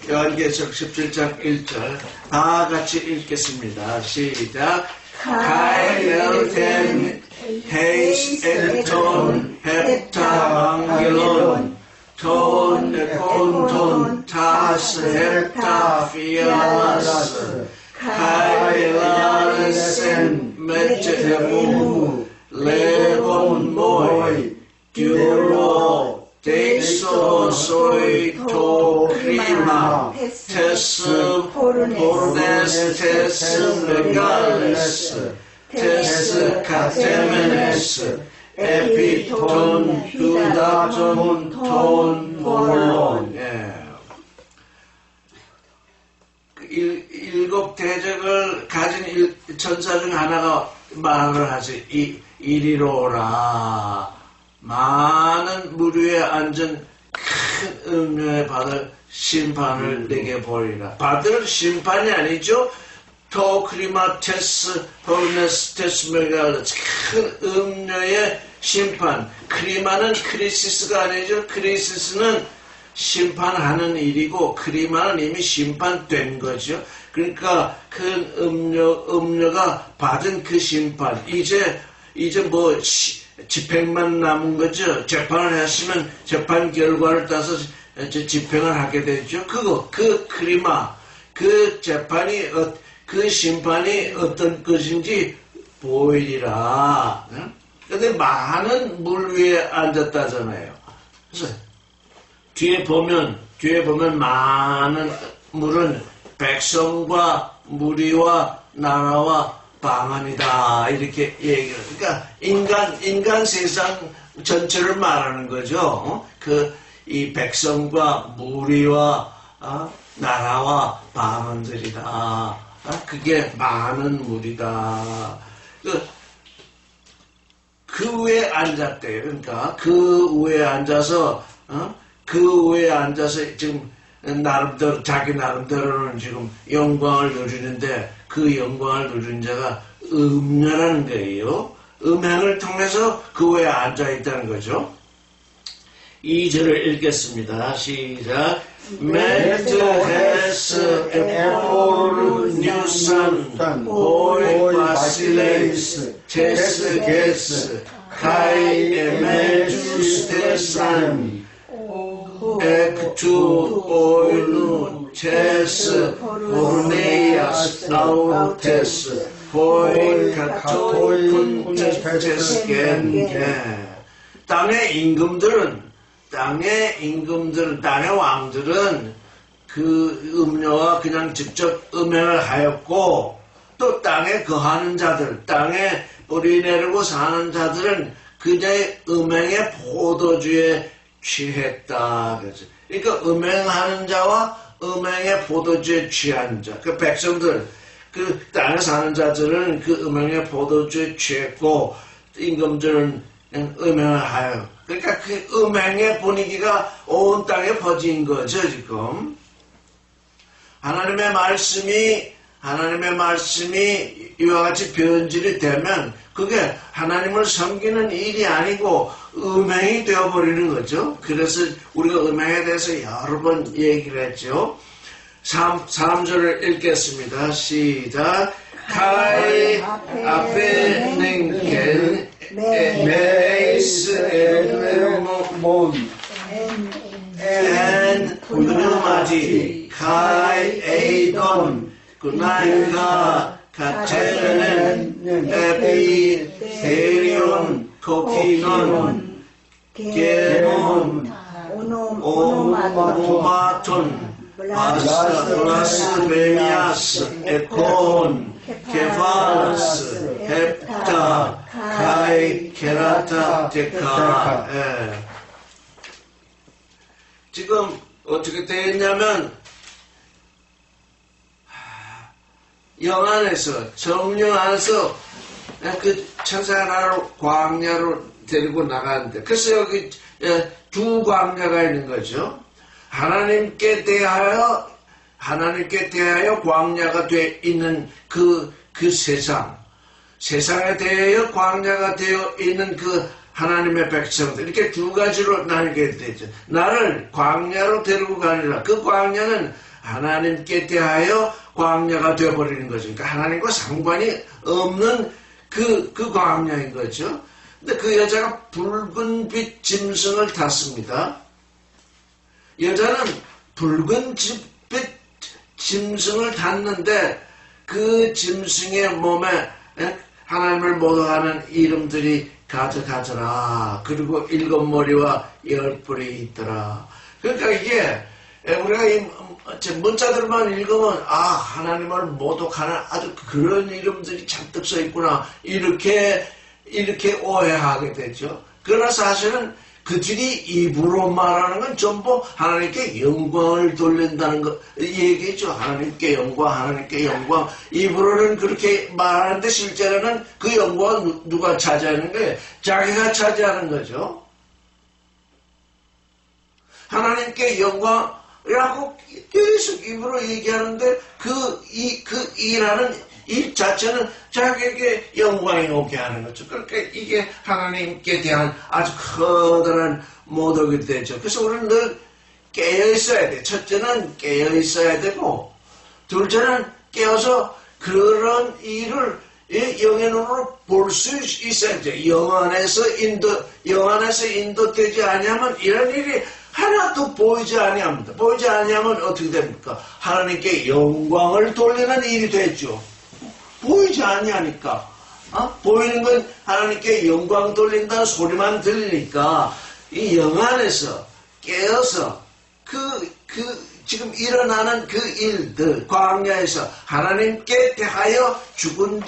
요한계시록 17장 1절 다 같이 읽겠습니다. 시작. 카이엘텐 헤이스 에톤 헵타 앙겔론 톤 에콘톤 타스 헵타 피알라스 카이엘라레센 메체데무 레본 모이 듀로 데이소 소이 토 크리마 테스 포르네스 테스 메갈레스 테스 카테메네스 에피톤 휴다존 톤 폴론. 일곱 대적을 가진 천사 중 하나가 말을 하지. 이리로라. 많은 무리에 앉은 큰 음료에 받을 심판을 내게 보리라. 받을 심판이 아니죠. 토크리마테스 포르네스테스 메갈레스 큰 음료의 심판. 크리마는 크리시스가 아니죠. 크리시스는 심판하는 일이고 크리마는 이미 심판된 거죠. 그러니까 큰 음료가 받은 그 심판. 이제 뭐 집행만 남은 거죠. 재판을 했으면 재판 결과를 따서 집행을 하게 되죠. 그 크리마, 그 재판이 그 심판이 어떤 것인지 보이리라. 근데 많은 물 위에 앉았다잖아요. 그래서 뒤에 보면 많은 물은 백성과 무리와 나라와 방언이다. 이렇게 얘기를. 그러니까 인간 세상 전체를 말하는 거죠. 이 백성과 무리와 나라와 방언들이다. 그게 많은 무리다. 그 위에 앉았대요. 그러니까 그 위에 앉아서 지금 자기 나름대로는 지금 영광을 누리는데 그 영광을 누리는 자가 음녀라는 거예요. 음행을 통해서 그 위에 앉아있다는 거죠. 2절을 읽겠습니다. 시작. 메트헤스 에포르뉴산 호이 바실레이스 체스 게스 카이 에메주스테산 엑투 오일루 체스 포르네이아스 아우테스 호이 카토이 푼테스 겐게. 땅의 왕들은 그 음료와 그냥 직접 음행을 하였고, 또 땅에 거하는 자들, 땅에 뿌리 내리고 사는 자들은 그녀의 음행의 포도주에 취했다. 그러니까 음행하는 자와 음행의 포도주에 취한 자, 그 백성들, 그 땅에 사는 자들은 그 음행의 포도주에 취했고, 임금들은 음행을 하여. 그러니까 그 음행의 분위기가 온 땅에 퍼진 거죠, 지금. 하나님의 말씀이 이와 같이 변질이 되면 그게 하나님을 섬기는 일이 아니고 음행이 되어버리는 거죠. 그래서 우리가 음행에 대해서 여러 번 얘기를 했죠. 3절을 읽겠습니다. 시작. 카이 앞에 냉겐 메이스 에르몬 엔 누누마지 카이 에이돈 구나이가 가체르넨 에피 데리온 코키논 게몬 오마톤 바스베미아스 에콘 케파르스 헵타 카이 케라타 데카. 지금 어떻게 되었냐면 영안에서 정령 안에서 그 천사 하나를 광야로 데리고 나가는데, 그래서 여기 두 광야가 있는 거죠. 하나님께 대하여 광야가 돼 있는 그 세상에 대하여 광야가 되어 있는 그 하나님의 백성들, 이렇게 두 가지로 나뉘게 되죠. 나를 광야로 데리고 가니라. 그 광야는 하나님께 대하여 광야가 되어버리는 거죠. 그러니까 하나님과 상관이 없는 그 광야인 거죠. 근데 그 여자가 붉은 빛 짐승을 탔습니다. 여자는 붉은 빛 짐승을 탔는데 그 짐승의 몸에 하나님을 모독하는 이름들이 가져가더라. 그리고 7머리와 10뿔이 있더라. 그러니까 이게 우리가 이 문자들만 읽으면 하나님을 모독하는 아주 그런 이름들이 잔뜩 써 있구나 이렇게 오해하게 되죠. 그러나 사실은 그들이 입으로 말하는 건 전부 하나님께 영광을 돌린다는 거 얘기죠. 하나님께 영광. 입으로는 그렇게 말하는데 실제로는 그 영광은 누가 차지하는 거예요? 자기가 차지하는 거죠. 하나님께 영광이라고 계속 입으로 얘기하는데 그 일하는 일 자체는 자기에게 영광이 오게 하는 거죠. 그러니까 이게 하나님께 대한 아주 커다란 모독이 되죠. 그래서 우리는 늘 깨어 있어야 돼. 첫째는 깨어 있어야 되고, 둘째는 깨어서 그런 일을 영의 눈으로 볼 수 있어야 돼. 영 안에서 인도되지 아니하면 이런 일이 하나도 보이지 아니합니다. 보이지 아니하면 어떻게 됩니까? 하나님께 영광을 돌리는 일이 되죠. 보이지 아니하니까 보이는 건 하나님께 영광 돌린다는 소리만 들리니까 이 영 안에서 깨어서 지금 일어나는 그 일들 광야에서 하나님께 대하여 죽은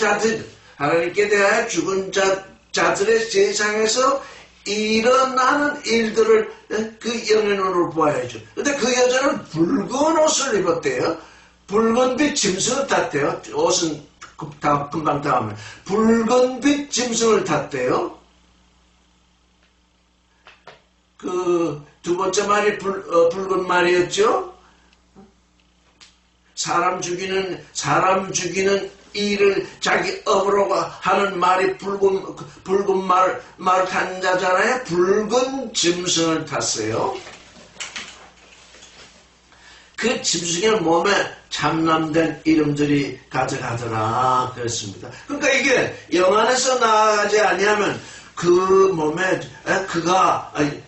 자들의 세상에서 일어나는 일들을 그 영의 눈으로 보아야죠. 근데 그 여자는 붉은 옷을 입었대요. 붉은 빛 짐승을 탔대요. 옷은 금방 다음에 붉은 빛 짐승을 탔대요. 그 두 번째 말이 붉은 말이었죠. 사람 죽이는 일을 자기 업으로 하는 말이 붉은 말 탄 자잖아요. 붉은 짐승을 탔어요. 그 짐승의 몸에 참남된 이름들이 가져가더라 그랬습니다. 그러니까 이게 영 안에서 나아가지 아니하면 그 몸에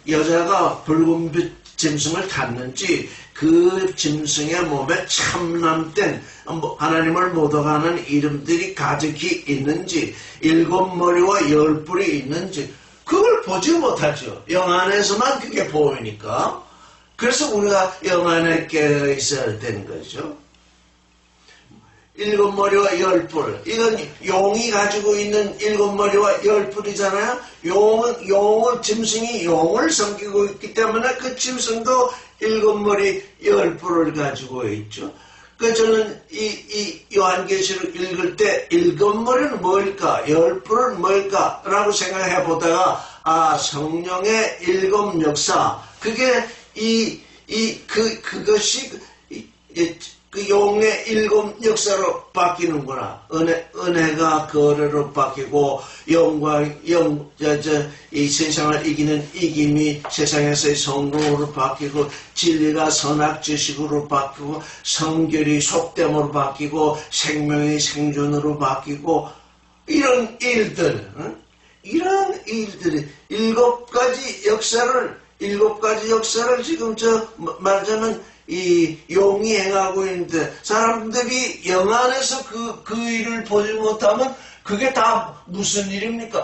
여자가 붉은빛 짐승을 탔는지 그 짐승의 몸에 참남된 하나님을 모독하는 이름들이 가득히 있는지 7머리와 10뿔이 있는지 그걸 보지 못하죠. 영 안에서만 그게 보이니까. 그래서 우리가 영 안에 깨어 있어야 되는 거죠. 7머리와 10뿔. 이건 용이 가지고 있는 7머리와 10뿔이잖아요. 짐승이 용을 섬기고 있기 때문에 그 짐승도 7머리 10뿔을 가지고 있죠. 저는 이 요한계시록 읽을 때 7머리는 뭘까? 10뿔은 뭘까? 라고 생각해 보다가 성령의 7 역사. 그게 그것이 그 용의 7 역사로 바뀌는구나. 은혜가 거래로 바뀌고, 이 세상을 이기는 이김이 세상에서의 성공으로 바뀌고, 진리가 선악 지식으로 바뀌고, 성결이 속됨으로 바뀌고, 생명이 생존으로 바뀌고, 이런 일들이 7가지 역사를 지금 말하자면 이 용이 행하고 있는데 사람들이 영 안에서 그 일을 보지 못하면 그게 다 무슨 일입니까?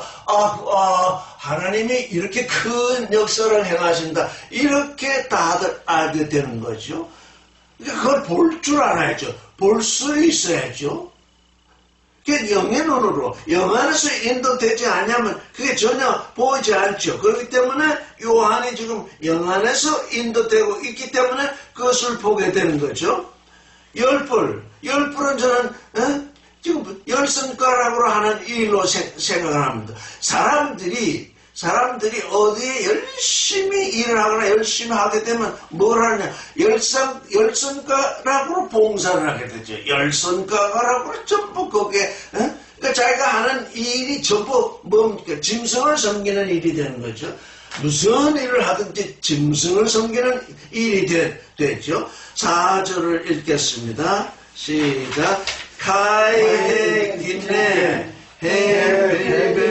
하나님이 이렇게 큰 역사를 행하신다. 이렇게 다들 알게 되는 거죠. 그걸 볼 줄 알아야죠. 볼 수 있어야죠. 영의 눈으로 영 안에서 인도되지 않으면 그게 전혀 보이지 않죠. 그렇기 때문에 요한이 지금 영 안에서 인도되고 있기 때문에 그것을 보게 되는 거죠. 10뿔은 저는 지금 열선가락으로 하는 일로 생각을 합니다. 사람들이 어디에 열심히 일을 하거나 열심히 하게 되면 뭘 하느냐. 열선가락으로 봉사를 하게 되죠. 열선가락으로 전부 거기에, 그러니까 자기가 하는 일이 전부 뭡니까? 짐승을 섬기는 일이 되는 거죠. 무슨 일을 하든지 짐승을 섬기는 일이 됐죠. 4절을 읽겠습니다. 시작. 카이헤 기네 헤벨레메네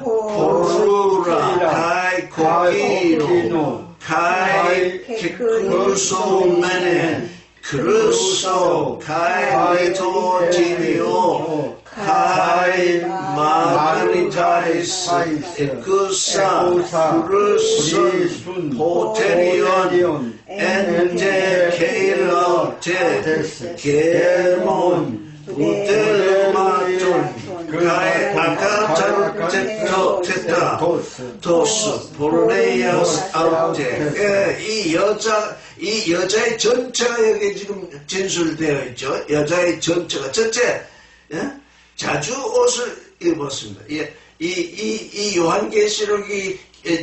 포루라 카이 코키노 카이 키크루소메네 크루소 카이 토지니오 카이 마그리타이스 에쿠사 크루스 포테리온 엔테 케일러테 게몬 부텔마존 가에 아카타르테토 테타 도스 포르네이아스 아우테 이 여자의 전체가 여기 지금 진술되어 있죠. 여자의 전체가 첫째 자주 옷을 입었습니다. 이 요한계시록이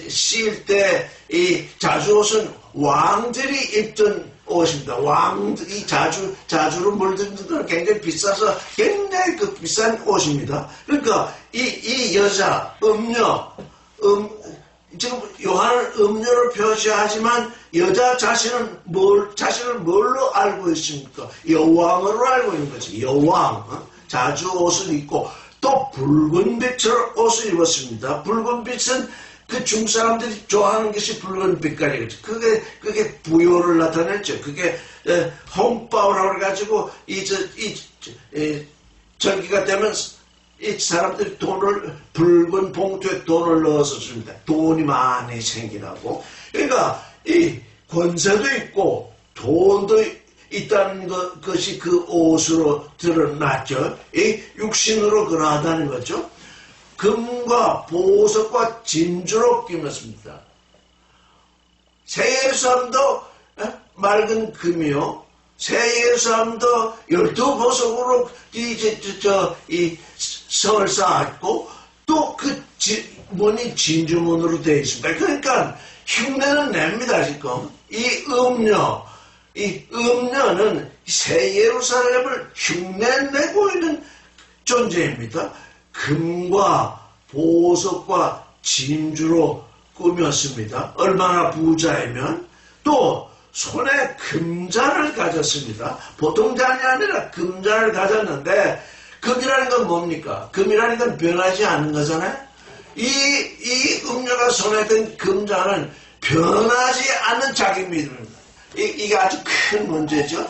씌일 때 이 자주 옷은 왕들이 입던 옷입니다. 왕들이 자주로 물든 것은 굉장히 비싸서 굉장히 그 비싼 옷입니다. 그러니까 이 여자 지금 요한은 음료로 표시하지만 여자 자신을 뭘로 알고 있습니까? 여왕으로 알고 있는 거지. 여왕. 자주 옷을 입고 또 붉은 빛으로 옷을 입었습니다. 붉은 빛은 그 중사람들이 좋아하는 것이 붉은 빛깔이겠죠. 그게 부요를 나타냈죠. 그게 홍바오라고 해가지고 절기가 되면 이 사람들이 붉은 봉투에 돈을 넣어서 줍니다. 돈이 많이 생기라고. 그러니까 이 권세도 있고 돈도 있다는 것이 그 옷으로 드러났죠. 이 육신으로 그러하다는 거죠. 금과 보석과 진주로 끼መስ습니다. 새 예루살렘도 맑은 금이요. 새 예루살렘도 12보석으로 이 성을 쌓았고 또 그 문이 진주문으로 되어 있습니다. 그러니까 흉내는 냅니다. 지금 이 음녀는 새 예루살렘을 흉내내고 있는 존재입니다. 금과 보석과 진주로 꾸몄습니다. 얼마나 부자이면 또 손에 금잔을 가졌습니다. 보통 잔이 아니라 금잔을 가졌는데 금이라는 건 뭡니까? 금이라는 건 변하지 않는 거잖아요. 이 음녀가 손에 든 금잔은 변하지 않는 자기 믿음입니다. 이게 아주 큰 문제죠.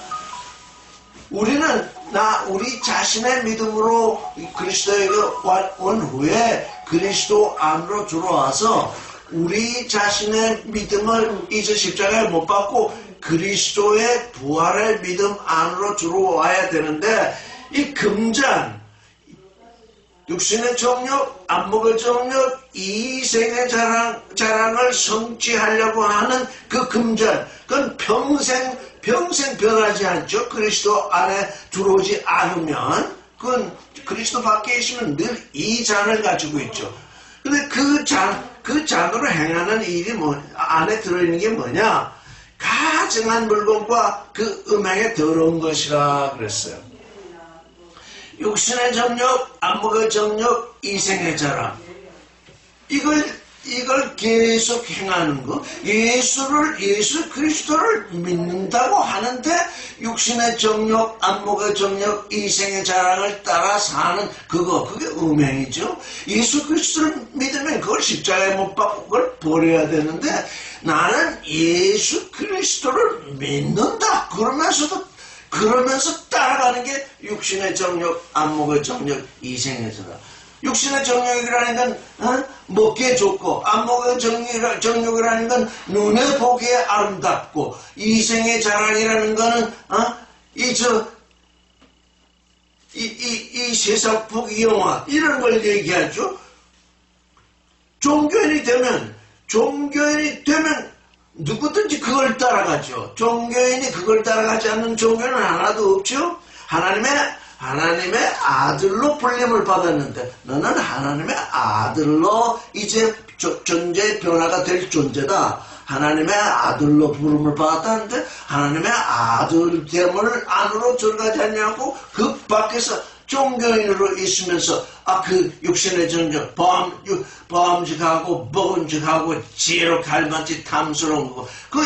우리 자신의 믿음으로 그리스도에게 온 후에 그리스도 안으로 들어와서 우리 자신의 믿음을 이제 십자가에 못 받고 그리스도의 부활의 믿음 안으로 들어와야 되는데 이 금잔, 육신의 정욕, 안목의 정욕, 이생의 자랑을 성취하려고 하는 그 금잔, 그건 평생 변하지 않죠. 그리스도 안에 들어오지 않으면 그건 그리스도 밖에 있으면 늘 이 잔을 가지고 있죠. 근데 그 잔으로 행하는 일이 안에 들어있는 게 뭐냐? 가증한 물건과 그 음행에 더러운 것이라 그랬어요. 육신의 정욕, 안목의 정욕, 이생의 자랑. 이걸 계속 행하는 거. 예수 그리스도를 믿는다고 하는데 육신의 정욕, 안목의 정욕, 이생의 자랑을 따라 사는 그게 음행이죠. 예수 그리스도를 믿으면 그걸 십자가에 못 박고 그걸 버려야 되는데 나는 예수 그리스도를 믿는다. 그러면서 따라가는 게 육신의 정욕, 안목의 정욕, 이생의 자랑. 육신의 정욕이라는 건 먹기에 좋고 안목의 정욕이라는 건 눈에 보기에 아름답고 이생의 자랑이라는 거는 이 세상 보기 영화 이런 걸 얘기하죠. 종교인이 되면 누구든지 그걸 따라가죠. 종교인이 그걸 따라가지 않는 종교는 하나도 없죠. 하나님의 아들로 불림을 받았는데 너는 하나님의 아들로 이제 존재의 변화가 될 존재다. 하나님의 아들로 부름을 받았다는데 하나님의 아들됨을 안으로 들어가지 않냐고 그 밖에서 종교인으로 있으면서 그 육신의 전쟁 범죄하고 먹은직하고 지혜로 갈망지 탐스러운 거 그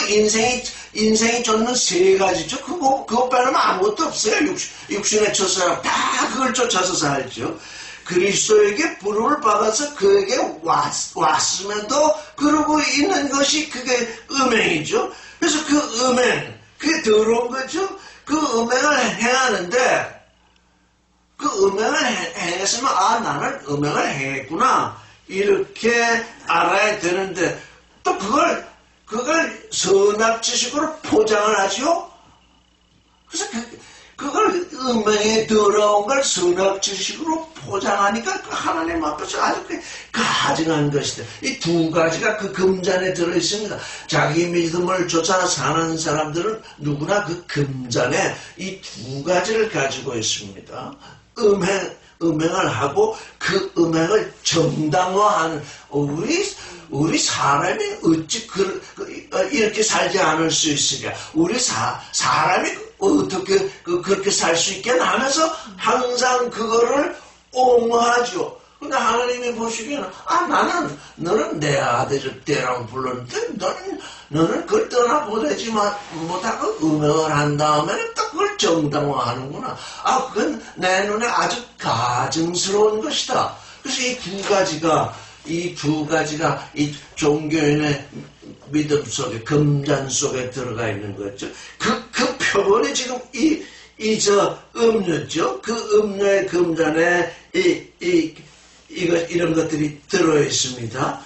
인생이 쫓는 세 가지죠. 그거 빼놓으면 아무것도 없어요. 육신의 첫사람 다 그걸 쫓아서 살죠. 그리스도에게 부름을 받아서 그에게 왔음에도 그러고 있는 것이 그게 음행이죠. 그래서 그 음행, 그게 더러운 거죠. 그 음행을 행하는데 그 음행을 행했으면 나는 음행을 행했구나 이렇게 알아야 되는데 또 그걸 선악지식으로 포장을 하죠. 그래서 그걸 음행에 더러운 걸 선악지식으로 포장하니까 하나님 앞에서 아주 가증한 것이다. 이 두 가지가 그 금잔에 들어있습니다. 자기 믿음을 쫓아 사는 사람들은 누구나 그 금잔에 이 두 가지를 가지고 있습니다. 음행을 하고 그 음행을 정당화하는 우리 사람이 어찌 이렇게 살지 않을 수 있으냐. 우리 사람이 어떻게 그렇게 살 수 있겠나 하면서 항상 그거를 옹호하죠. 근데 하나님이 보시기에는 너는 내 아들이라고 불렀는데 너는 그걸 떠나보내지 못하고 음행을 한 다음에는 또 그걸 정당화하는구나. 그건 내 눈에 아주 가증스러운 것이다. 그래서 이 두 가지가 이 종교인의 믿음 속에 금잔 속에 들어가 있는 거죠. 그 표본이 지금 저 음료죠. 그 음료의 금잔에 이런 것들이 들어 있습니다.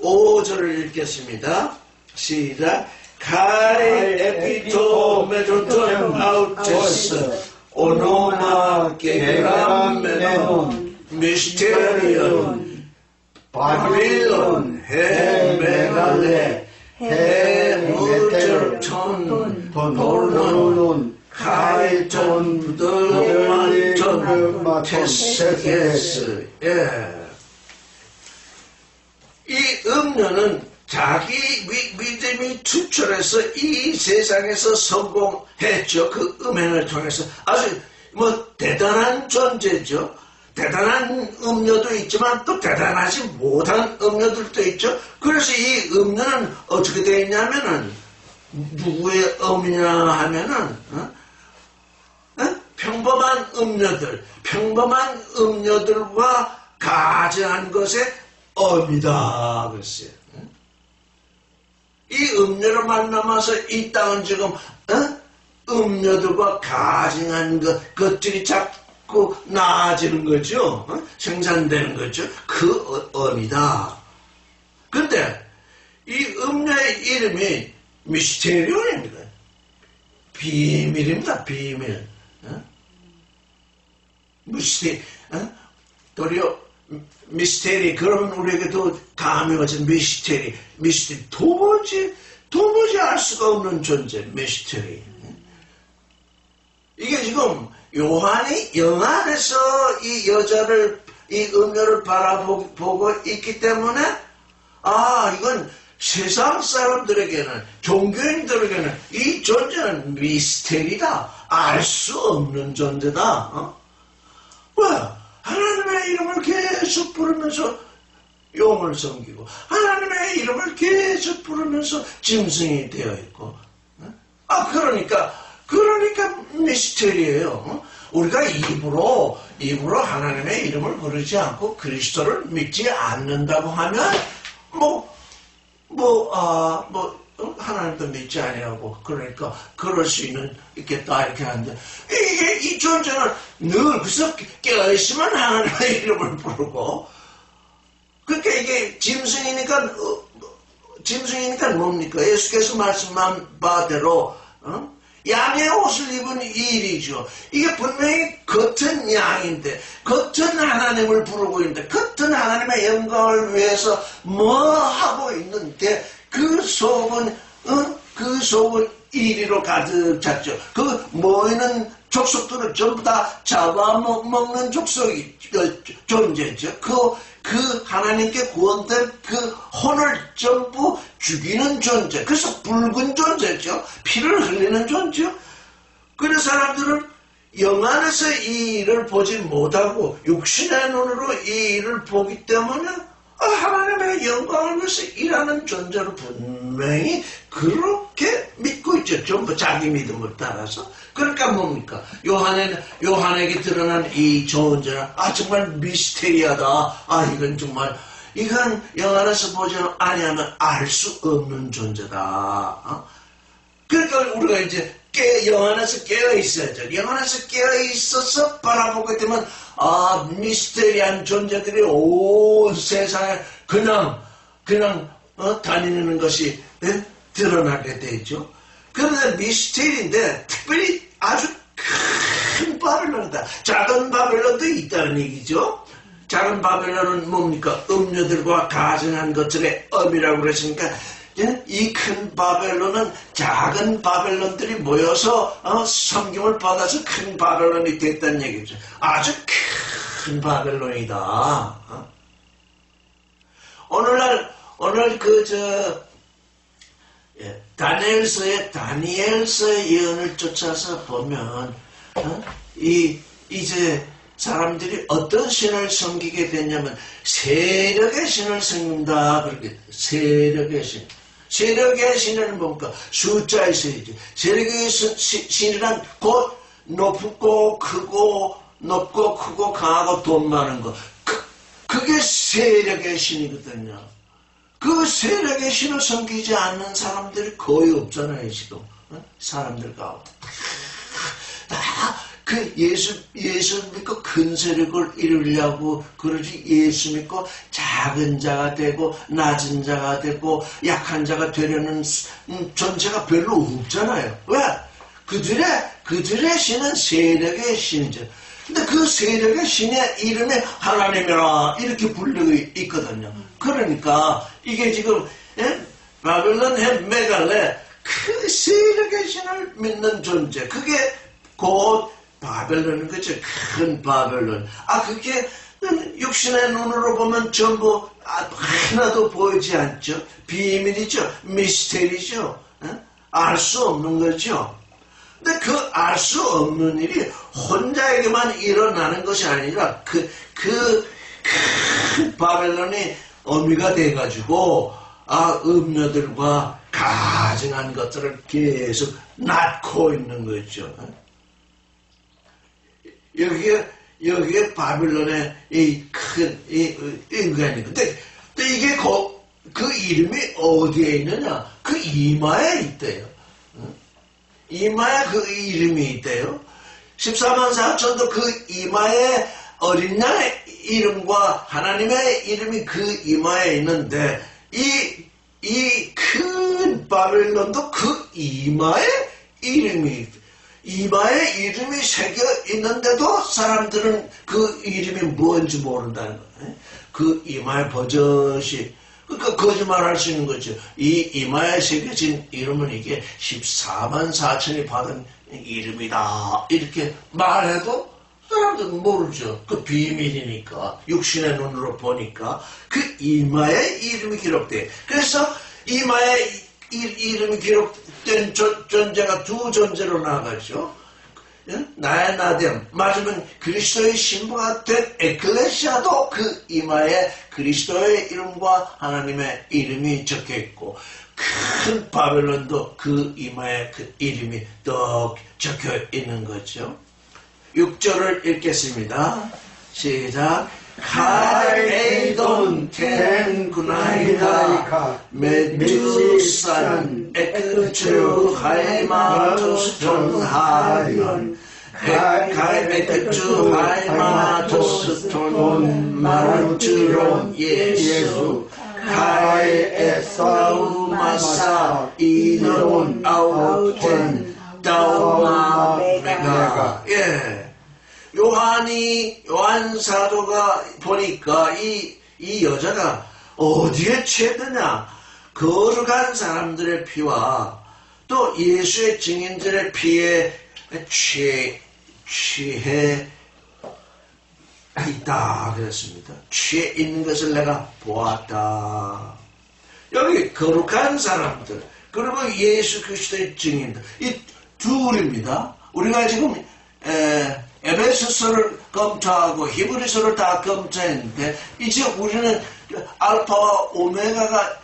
5절을 읽겠습니다. 시작. 카이 에피토 메토톤 아우체스 오노마 게그라메논 미스테리온 바빌론 헤메갈레 헤무절톤 돌론 카이톤 부들만톤 테세게스. 이 음료는 자기 믿음이 투철해서 이 세상에서 성공했죠. 그 음행을 통해서 아주 대단한 존재죠. 대단한 음료도 있지만 또 대단하지 못한 음료들도 있죠. 그래서 이 음료는 어떻게 되어 있냐면은 누구의 음이냐 하면은 평범한 음료들과 가증한 것의 음이다 그랬어요. 이 음료를 만나면서 이 땅은 지금 음료들과 가증한 것들이 자꾸 나아지는 거죠. 생산되는 거죠. 그 음이다. 근데 이 음료의 이름이 미스테리온입니다. 비밀입니다. 비밀. 도리어 미스테리. 그러면 우리에게도 감이 오죠. 미스테리. 도무지 알 수가 없는 존재. 미스테리. 이게 지금 요한이 영 안에서 이 여자를 이 음료를 바라보고 있기 때문에 이건 세상 사람들에게는 종교인들에게는 이 존재는 미스테리다. 알 수 없는 존재다. 왜? 하나님의 이름을 계속 부르면서 용을 섬기고 하나님의 이름을 계속 부르면서 짐승이 되어 있고 그러니까 미스테리예요. 우리가 입으로 하나님의 이름을 부르지 않고 그리스도를 믿지 않는다고 하면 하나님도 믿지 아니하고 그러니까 그럴 수 있겠다 이렇게 하는데 이 존재는 늘 그래서 깨어있으면 하나님의 이름을 부르고 그러니까 이게 짐승이니까 뭡니까? 예수께서 말씀한 바대로 양의 옷을 입은 일이죠. 이게 분명히 겉은 양인데 겉은 하나님을 부르고 있는데 겉은 하나님의 영광을 위해서 하고 있는데 그 속은 이리로 가득 찼죠. 그 모이는 족속들은 전부 다 잡아먹는 존재죠. 그 하나님께 구원된 그 혼을 전부 죽이는 존재. 그래서 붉은 존재죠. 피를 흘리는 존재죠. 그래서 사람들은 영 안에서 이 일을 보지 못하고 육신의 눈으로 이 일을 보기 때문에 하나님의 영광을 위해서 일하는 존재로 분명히 그렇게 믿고 있죠. 전부 자기 믿음을 따라서. 그러니까 뭡니까? 요한에게 드러난 이 존재는 정말 미스테리하다. 이건 정말 이건 영 안에서 보지 아니하면 알 수 없는 존재다. 그러니까 우리가 이제 영 안에서 깨어 있어야죠. 영 안에서 깨어 있어서 바라보게 되면 미스테리한 존재들이 온 세상에 그냥 다니는 것이 드러나게 되죠. 그런데 미스테리인데 특별히 아주 큰 바벨론이다. 작은 바벨론도 있다는 얘기죠. 작은 바벨론은 뭡니까? 음료들과 가증한 것들의 엄이라고 그랬으니까 이 큰 바벨론은 작은 바벨론들이 모여서 섬김을 받아서 큰 바벨론이 됐다는 얘기죠. 아주 큰 바벨론이다. 오늘 다니엘서의 예언을 쫓아서 보면 이제 사람들이 어떤 신을 섬기게 됐냐면 세력의 신을 섬긴다. 그렇게 세력의 신. 세력의 신은 뭡니까? 숫자의 신이지. 세력의 신이란 곧 높고 크고 강하고 돈 많은 거. 그게 세력의 신이거든요. 그 세력의 신을 섬기지 않는 사람들이 거의 없잖아요, 지금. 사람들 가운데. 그 예수 믿고 큰 세력을 이루려고 그러지, 예수 믿고 작은 자가 되고 낮은 자가 되고 약한 자가 되려는 존재가 별로 없잖아요. 왜? 그들의 신은 세력의 신이죠. 근데 그 세력의 신의 이름이 하나님이라 이렇게 불리고 있거든요. 그러니까 이게 지금 바벨론 메갈레 그 세력의 신을 믿는 존재, 그게 곧 바벨론인 거죠. 큰 바벨론. 그게 육신의 눈으로 보면 전부 하나도 보이지 않죠. 비밀이죠. 미스테리죠. 알 수 없는 거죠. 근데 그 알 수 없는 일이 혼자에게만 일어나는 것이 아니라 그 큰 바벨론이 어미가 돼가지고 음료들과 가증한 것들을 계속 낳고 있는 거죠. 여기에 바빌론의 이 큰 인간이. 근데 이게 그 이름이 어디에 있느냐? 그 이마에 있대요. 이마에 그 이름이 있대요. 14만 4천도 그 이마에 어린 양의 이름과 하나님의 이름이 그 이마에 있는데 이 큰 바빌론도 그 이마에 이름이 있대요. 이마에 이름이 새겨 있는데도 사람들은 그 이름이 뭔지 모른다는 거예요. 그 이마에 버젓이, 그러니까 거짓말할 수 있는 거죠. 이 이마에 새겨진 이름은 이게 14만 4천이 받은 이름이다. 이렇게 말해도 사람들은 모르죠. 그 비밀이니까. 육신의 눈으로 보니까 그 이마에 이름이 기록돼. 그래서 이마에 이름이 기록된 존재가 두 존재로 나가죠. 나의 나됨, 맞으면 그리스도의 신부가 된 에클레시아도 그 이마에 그리스도의 이름과 하나님의 이름이 적혀있고, 큰 바벨론도 그 이마에 그 이름이 또 적혀있는 거죠. 6절을 읽겠습니다. 시작. 카에돈 텐구나이다 메두산 에크추 하이마토스톤 하이온 에크추 하이마토스톤 마르투론 예수 카에사우 마사 이론 아우텐 다우마 메가. 요한 사도가 보니까 이 여자가 어디에 취했느냐? 거룩한 사람들의 피와 또 예수의 증인들의 피에 취해 있다 그랬습니다. 취해 있는 것을 내가 보았다. 여기 거룩한 사람들 그리고 예수 그리스도의 증인들, 이 둘입니다. 우리가 지금 에베소서를 검토하고 히브리서를 다 검토했는데 이제 우리는 알파와 오메가가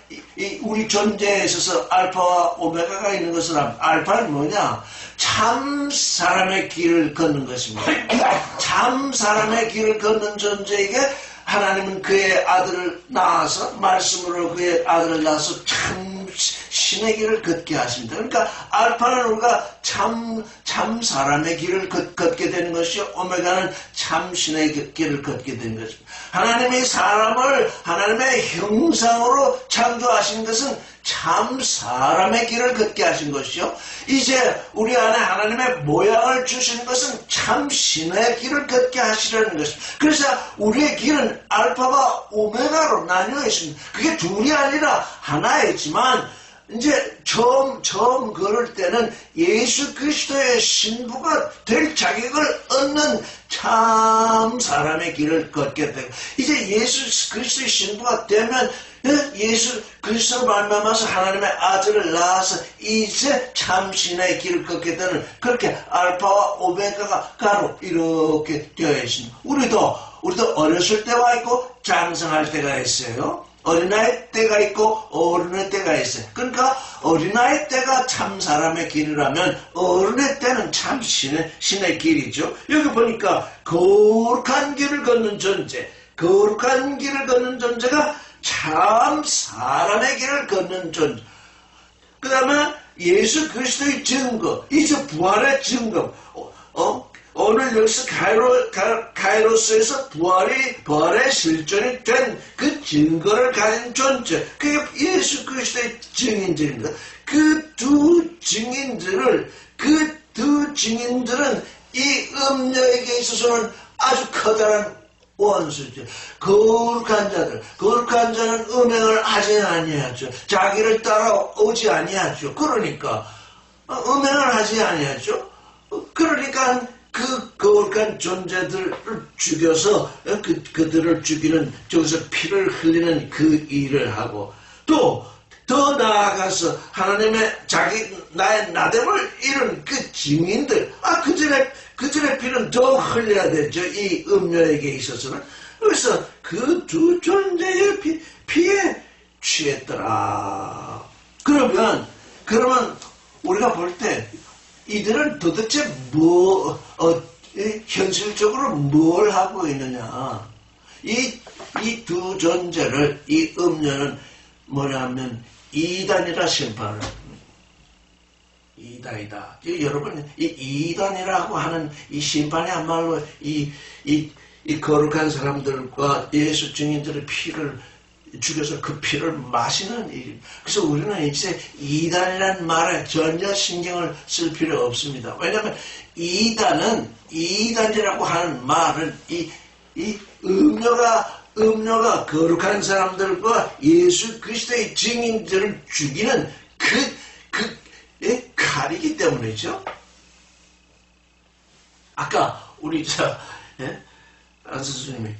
우리 존재에 있어서 알파와 오메가가 있는 것을 알파는 뭐냐? 참 사람의 길을 걷는 것입니다. 참 사람의 길을 걷는 존재에게 하나님은 그의 아들을 낳아서 말씀으로 그의 아들을 낳아서 참 신의 길을 걷게 하십니다. 그러니까 알파는 우리가 참 사람의 길을 걷게 되는 것이요, 오메가는 참 신의 길을 걷게 되는 것입니다. 하나님이 사람을 하나님의 형상으로 창조하신 것은 참 사람의 길을 걷게 하신 것이요, 이제 우리 안에 하나님의 모양을 주시는 것은 참 신의 길을 걷게 하시려는 것입니다. 그래서 우리의 길은 알파와 오메가로 나뉘어 있습니다. 그게 둘이 아니라 하나이지만 이제 처음 걸을 때는 예수 그리스도의 신부가 될 자격을 얻는 참 사람의 길을 걷게 되고, 이제 예수 그리스도의 신부가 되면 예수 그리스도로 말미암아서 하나님의 아들을 낳아서 이제 참신의 길을 걷게 되는, 그렇게 알파와 오메가가로 이렇게 되어 있습니다. 우리도 어렸을 때가 있고 장성할 때가 있어요. 어린아이 때가 있고 어른의 때가 있어요. 그러니까 어린아이 때가 참 사람의 길이라면 어른의 때는 참 신의 길이죠. 여기 보니까 거룩한 길을 걷는 존재, 거룩한 길을 걷는 존재가 참 사람의 길을 걷는 존재. 그 다음에 예수 그리스도의 증거, 이제 부활의 증거. 오늘 여기서 가이로스에서 부활의 실존이 된 그 증거를 가진 존재, 그게 예수 그리스도의 증인들입니다. 그 두 증인들은 이 음녀에게 있어서는 아주 커다란 원수죠. 거룩한 자는 음행을 하지 아니하죠. 자기를 따라오지 아니하죠. 그러니까 음행을 하지 아니하죠. 그러니까 그 거룩한 존재들을 죽여서 그들을 죽이는, 저기서 피를 흘리는 그 일을 하고, 또 더 나아가서 하나님의 나의 나됨을 이룬 그 증인들, 그들의 피는 더 흘려야 되죠. 이 음녀에게 있어서는. 그래서 그 두 존재의 피에 취했더라. 그러면 우리가 볼 때 이들은 도대체 현실적으로 뭘 하고 있느냐. 이 두 존재를, 이 음녀는 뭐냐면 이단이라 심판을 합니다. 이단이다. 여러분, 이 이단이라고 하는 이 심판이야말로 이 거룩한 사람들과 예수 증인들의 피를 죽여서 그 피를 마시는 일. 그래서 우리는 이제 이단이라는 말에 전혀 신경을 쓸 필요 없습니다. 왜냐하면 이단이라고 하는 말은 이 음녀가 거룩한 사람들과 예수 그리스도의 증인들을 죽이는 칼이기 때문이죠. 아까 우리 안선수님이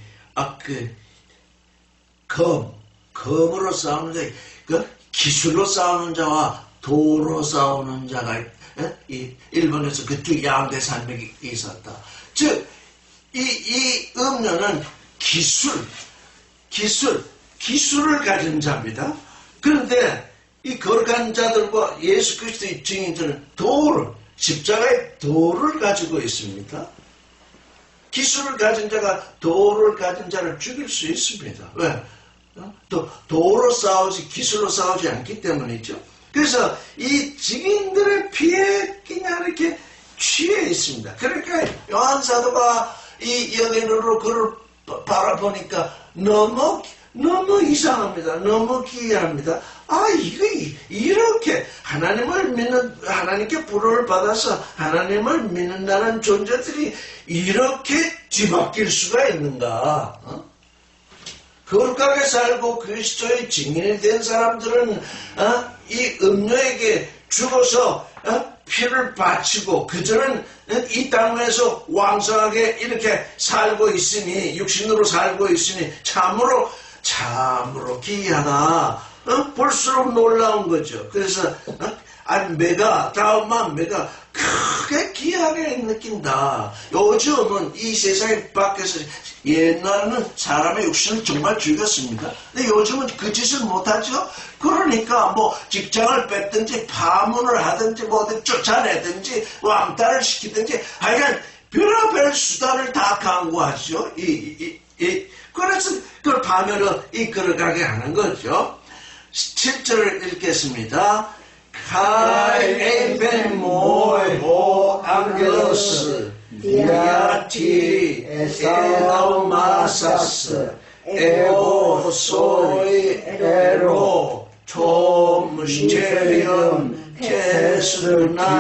검으로 싸우는 자, 기술로 싸우는 자와 도로 싸우는 자가 일본에서 그 두 양대 산맥이 있었다. 즉, 이 음녀는 기술을 가진 자입니다. 그런데 이 거룩한 자들과 예수 그리스도의 증인들은 십자가의 도를 가지고 있습니다. 기술을 가진 자가 도를 가진 자를 죽일 수 있습니다. 왜? 또 도로 싸우지 기술로 싸우지 않기 때문이죠. 그래서 이 증인들의 피에 그냥 이렇게 취해 있습니다. 그러니까 요한 사도가 이 여인으로 그를 바라보니까 너무 이상합니다. 너무 기이합니다. 이렇게 하나님께 부름을 받아서 하나님을 믿는다는 존재들이 이렇게 뒤바뀔 수가 있는가? 거룩하게 살고 그리스도의 증인이 된 사람들은 이 음녀에게 죽어서 피를 바치고 그들은 이 땅에서 왕성하게 이렇게 살고 있으니, 육신으로 살고 있으니 참으로 기이하다. 볼수록 놀라운 거죠. 그래서 다음만 매가 크게 귀하게 느낀다. 요즘은 이 세상 밖에서 옛날에는 사람의 육신을 정말 즐겼습니다. 근데 요즘은 그 짓을 못하죠. 그러니까 뭐 직장을 뺏든지 파문을 하든지 뭐 어디 쫓아내든지 왕따를 시키든지 하여간 별의별 수단을 다 강구하죠. 그래서 그걸 파멸로 이끌어가게 하는 거죠. 7절을 읽겠습니다. Kai ben moi ho angelos diati eo masas eo soi ero to mysterion tesnaikos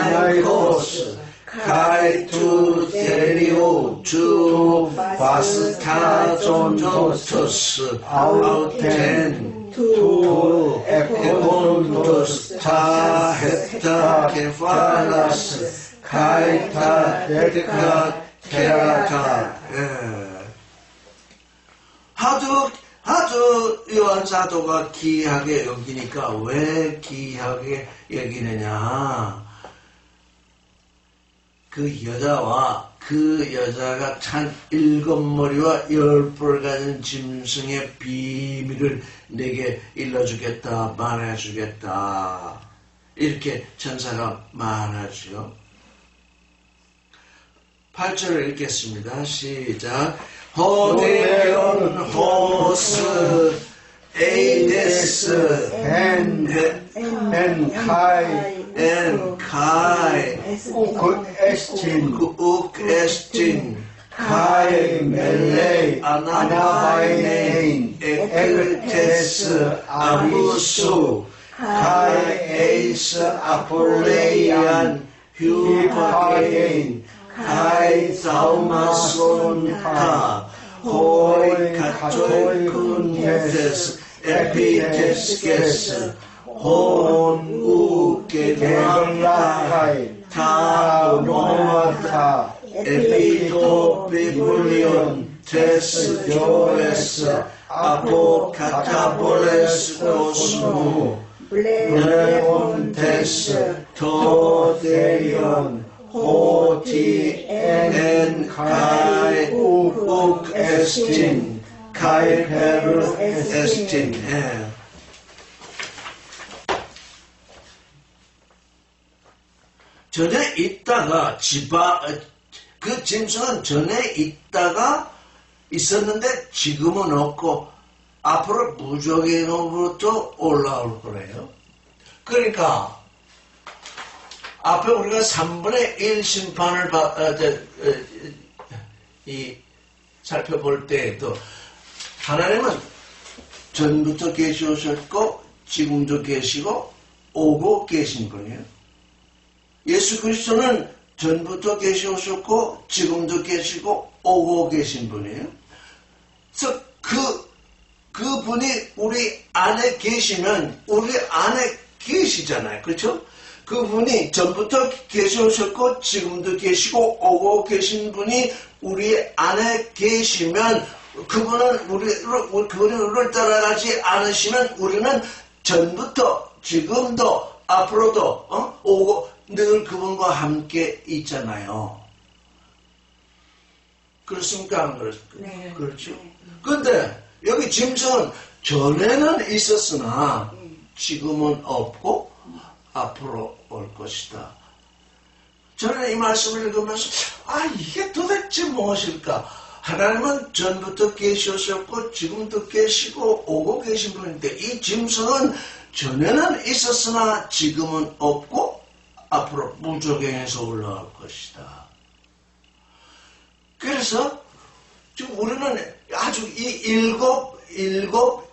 kai tu therio tu pastaton totus auten tu epontos ta heta kefalas kaita 데카 테라타. 하도 요한 사도가 귀하게 여기니까 왜 귀하게 여기느냐? 그 여자와 그 여자가 탄 7머리와 10뿔 가진 짐승의 비밀을 내게 일러주겠다, 말해주겠다. 이렇게 천사가 말하죠. 8절을 읽겠습니다. 시작. 호데온 호스 에이데스 엔 카이 uk estin kai 멜레이 아나바이네인 에크테스 아부수 kai 에이스 아폴레이안 휴파게인 kai 자우마손타 호이 카초이 군테스 에피테스케스 혼 우케드라카이 타노마타 에피토피불리온 테스 조레스 아포카타폴레스 도스무 블레본테스 토데리온 호티 엔 카이 욱 에스틴 카이 페르 에스틴. 전에 있다가 그 짐승은 전에 있다가 있었는데 지금은 없고 앞으로 무적인으로부터 올라올 거래요. 그러니까 앞에 우리가 3분의 1 심판을 살펴볼 때에도 하나님은 전부터 계시오셨고 지금도 계시고 오고 계신 분이에요. 예수 그리스도는 전부터 계시오셨고 지금도 계시고 오고 계신 분이에요. 그래서 그분이 우리 안에 계시면 우리 안에 계시잖아요. 그렇죠? 그분이 전부터 계시오셨고 지금도 계시고 오고 계신 분이 우리 안에 계시면 그분은 우리를 따라가지 않으시면 우리는 전부터 지금도 앞으로도 오고 늘 그분과 함께 있잖아요. 그렇습니까? 안 그렇습니까? 네. 그렇죠. 근데 여기 짐승은 전에는 있었으나 지금은 없고 앞으로 올 것이다. 저는 이 말씀을 읽으면서 이게 도대체 무엇일까? 하나님은 전부터 계시오셨고 지금도 계시고 오고 계신 분인데 이 짐승은 전에는 있었으나 지금은 없고 앞으로 무적행에서 올라올 것이다. 그래서 지금 우리는 아주 이 일곱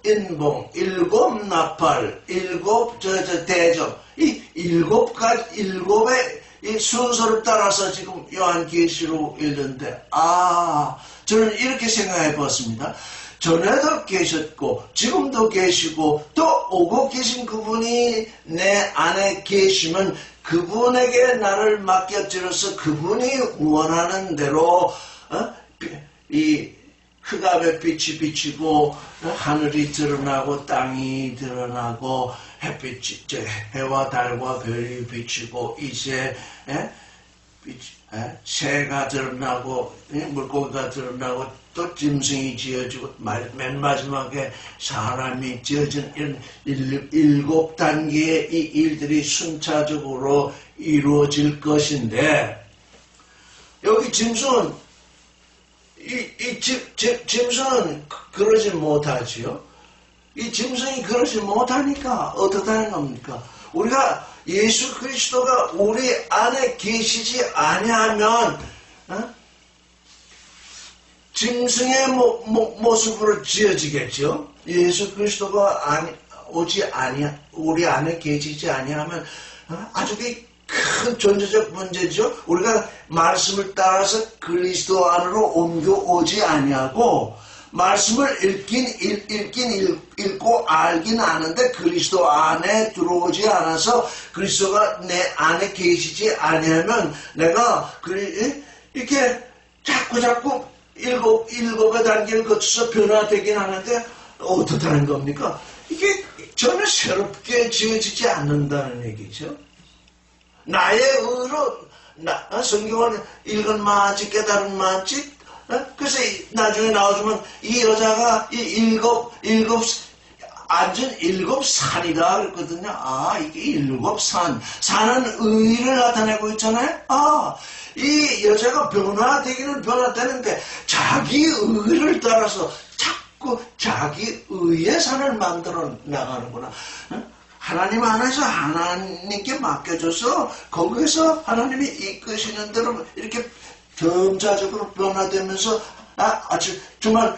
인봉, 7 나팔, 7 대접, 이 7의 이 순서를 따라서 지금 요한계시록 읽는데, 저는 이렇게 생각해 봤습니다. 전에도 계셨고, 지금도 계시고, 또 오고 계신 그분이 내 안에 계시면 그분에게 나를 맡겨드려서 그분이 원하는 대로, 이 흑암의 빛이 비치고 하늘이 드러나고 땅이 드러나고 햇빛이 해와 달과 별이 비치고 이제 새가 드러나고 물고기가 드러나고 또 짐승이 지어지고 맨 마지막에 사람이 지어진 이런 7단계의 이 일들이 순차적으로 이루어질 것인데, 여기 짐승은 짐승은 그러지 못하지요. 이 짐승이 그러지 못하니까 어떻다는 겁니까? 우리가 예수 그리스도가 우리 안에 계시지 아니하면 짐승의 모습으로 지어지겠죠. 예수 그리스도가 우리 안에 계시지 아니하면 아주 큰 존재적 문제죠. 우리가 말씀을 따라서 그리스도 안으로 옮겨오지 아니하고 말씀을 읽고 알긴 아는데 그리스도 안에 들어오지 않아서 그리스도가 내 안에 계시지 아니하면 내가 이렇게 자꾸 일곱의 단계를 거쳐서 변화되긴 하는데 어떻다는 겁니까? 이게 전혀 새롭게 지어지지 않는다는 얘기죠. 나의 의로 성경을 읽은 마치 깨달은 마치 그래서 나중에 나와주면 이 여자가 앉은 7산이다 그랬거든요. 아, 이게 7산. 산은 의를 나타내고 있잖아요. 아, 이 여자가 변화되기는 변화되는데 자기 의를 따라서 자꾸 자기 의의 산을 만들어 나가는구나. 하나님 안에서 하나님께 맡겨줘서 거기에서 하나님이 이끄시는 대로 이렇게 점차적으로 변화되면서 아주 정말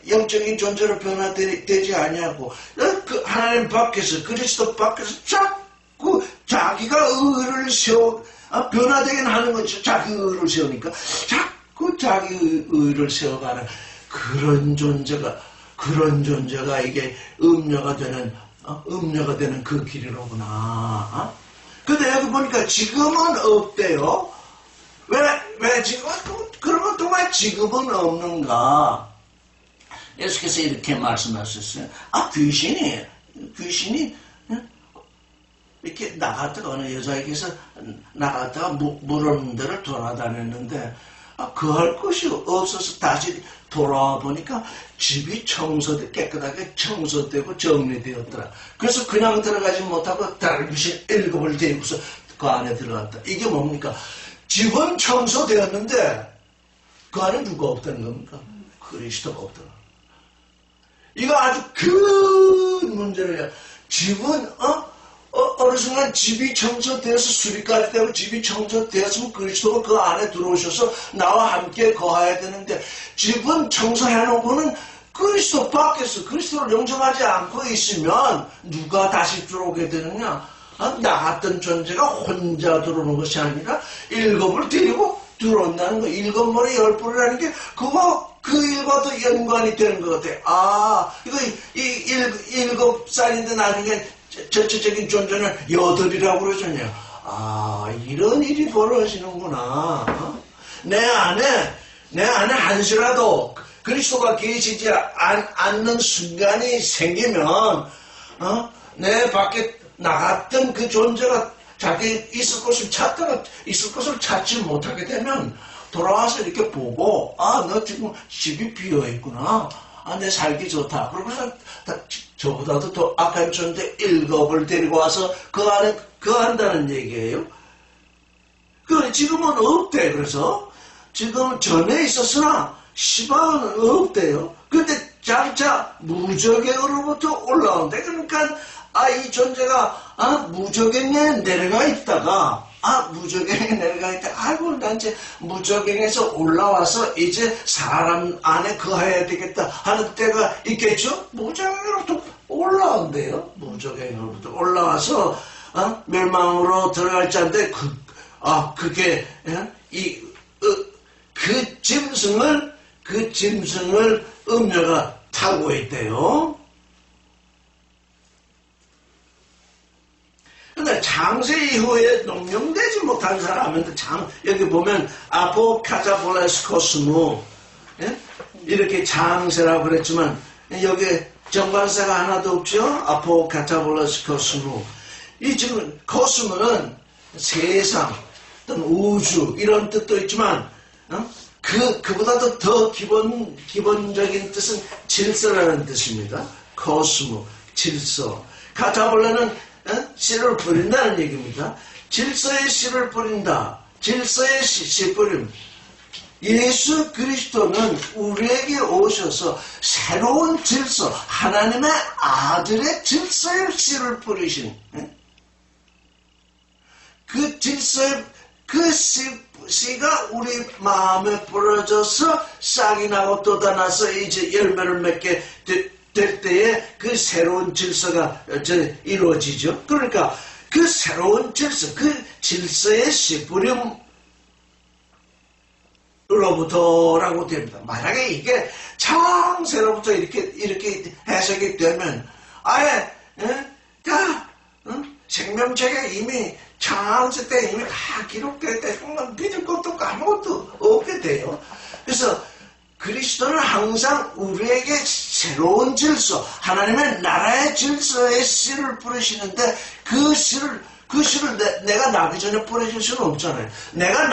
영적인 존재로 변화되지 아니하고 그 하나님 밖에서 그리스도 밖에서 자꾸 자기가 의를 세워 변화되긴 하는 거죠. 자기 의를 세우니까 자꾸 자기 의를 세워가는 그런 존재가 이게 음녀가 되는 그 길이로구나. 근데 여기 보니까 지금은 없대요. 왜 지금은 그러면 정말 지금은 없는가? 예수께서 이렇게 말씀하셨어요. 귀신이 이렇게 나갔다가 어느 여자에게서 나갔다가 물 없는 데를 돌아다녔는데 그할 것이 없어서 다시 돌아와 보니까 집이 깨끗하게 청소되고 정리되었더라. 그래서 그냥 들어가지 못하고 다른 귀신 7을 데리고서 그 안에 들어갔다. 이게 뭡니까? 집은 청소되었는데 그 안에 누가 없다는 겁니까? 그리스도가 없더라. 이거 아주 큰 문제를 집은 어느 순간 집이 청소되어서 수리까지 되고 집이 청소되었으면 그리스도가 그 안에 들어오셔서 나와 함께 거하야 되는데 집은 청소해놓고는 그리스도 밖에서 그리스도를 영접하지 않고 있으면 누가 다시 들어오게 되느냐? 나갔던 존재가 혼자 들어오는 것이 아니라 7을 데리고 들어온다는 거. 7머리 10뿔이라는 게 그 일과도 연관이 되는 것 같아. 이거 7살인데 나중에 전체적인 존재는 8이라고 그러잖아요. 이런 일이 벌어지는구나. 내 안에 한시라도 그리스도가 계시지 않는 순간이 생기면 내 밖에 나갔던 그 존재가 자기 있을 곳을 찾다가 있을 곳을 찾지 못하게 되면 돌아와서 이렇게 보고 너 지금 집이 비어있구나. 내 살기 좋다. 그러고서 저보다도 더 악한 존재 7을 데리고 와서 그 안에 거한다는 얘기예요. 지금은 없대. 그래서 지금 전에 있었으나 시방은 없대요. 근데 장차 무적행으로부터 올라온대. 그러니까 이 존재가 무적행에 내려가 있다가 아이고 난 이제 무적행에서 올라와서 이제 사람 안에 거해야 되겠다 하는 때가 있겠죠. 무적행으로부터 올라온대요. 무적행으로부터 올라와서 멸망으로 들어갈 자인데 그게 그 짐승을 음녀가 타고 있대요. 근데 창세 이후에 농명되지 못한 사람은 여기 보면 아포카타볼레스 코스모 이렇게 창세라고 그랬지만 여기 정관사가 하나도 없죠. 아포카타볼레스 코스모. 이 지금 코스모는 세상 또는 우주 이런 뜻도 있지만 그보다도 더 기본적인 뜻은 질서라는 뜻입니다. 코스모, 질서. 가타볼레는 씨를 뿌린다는 얘기입니다. 질서의 씨를 뿌린다. 질서의 씨 뿌림. 예수 그리스도는 우리에게 오셔서 새로운 질서, 하나님의 아들의 질서의 씨를 뿌리신 그 질서의 그 씨가 우리 마음에 뿌려져서 싹이 나고 돋아나서 이제 열매를 맺게 될 때에 그 새로운 질서가 이루어지죠. 그러니까 그 새로운 질서, 그 질서의 씨 뿌림 로부터라고 됩니다. 만약에 이게 창세로부터 이렇게 해석이 되면 아예 다 생명책에 이미 창세 때 이미 다 기록될 때 정말 믿을 것도 없고 아무것도 없게 돼요. 그래서 그리스도는 항상 우리에게 새로운 질서, 하나님의 나라의 질서의 씨를 뿌리시는데 그 씨를 내가 나기 전에 뿌려질 수는 없잖아요. 내가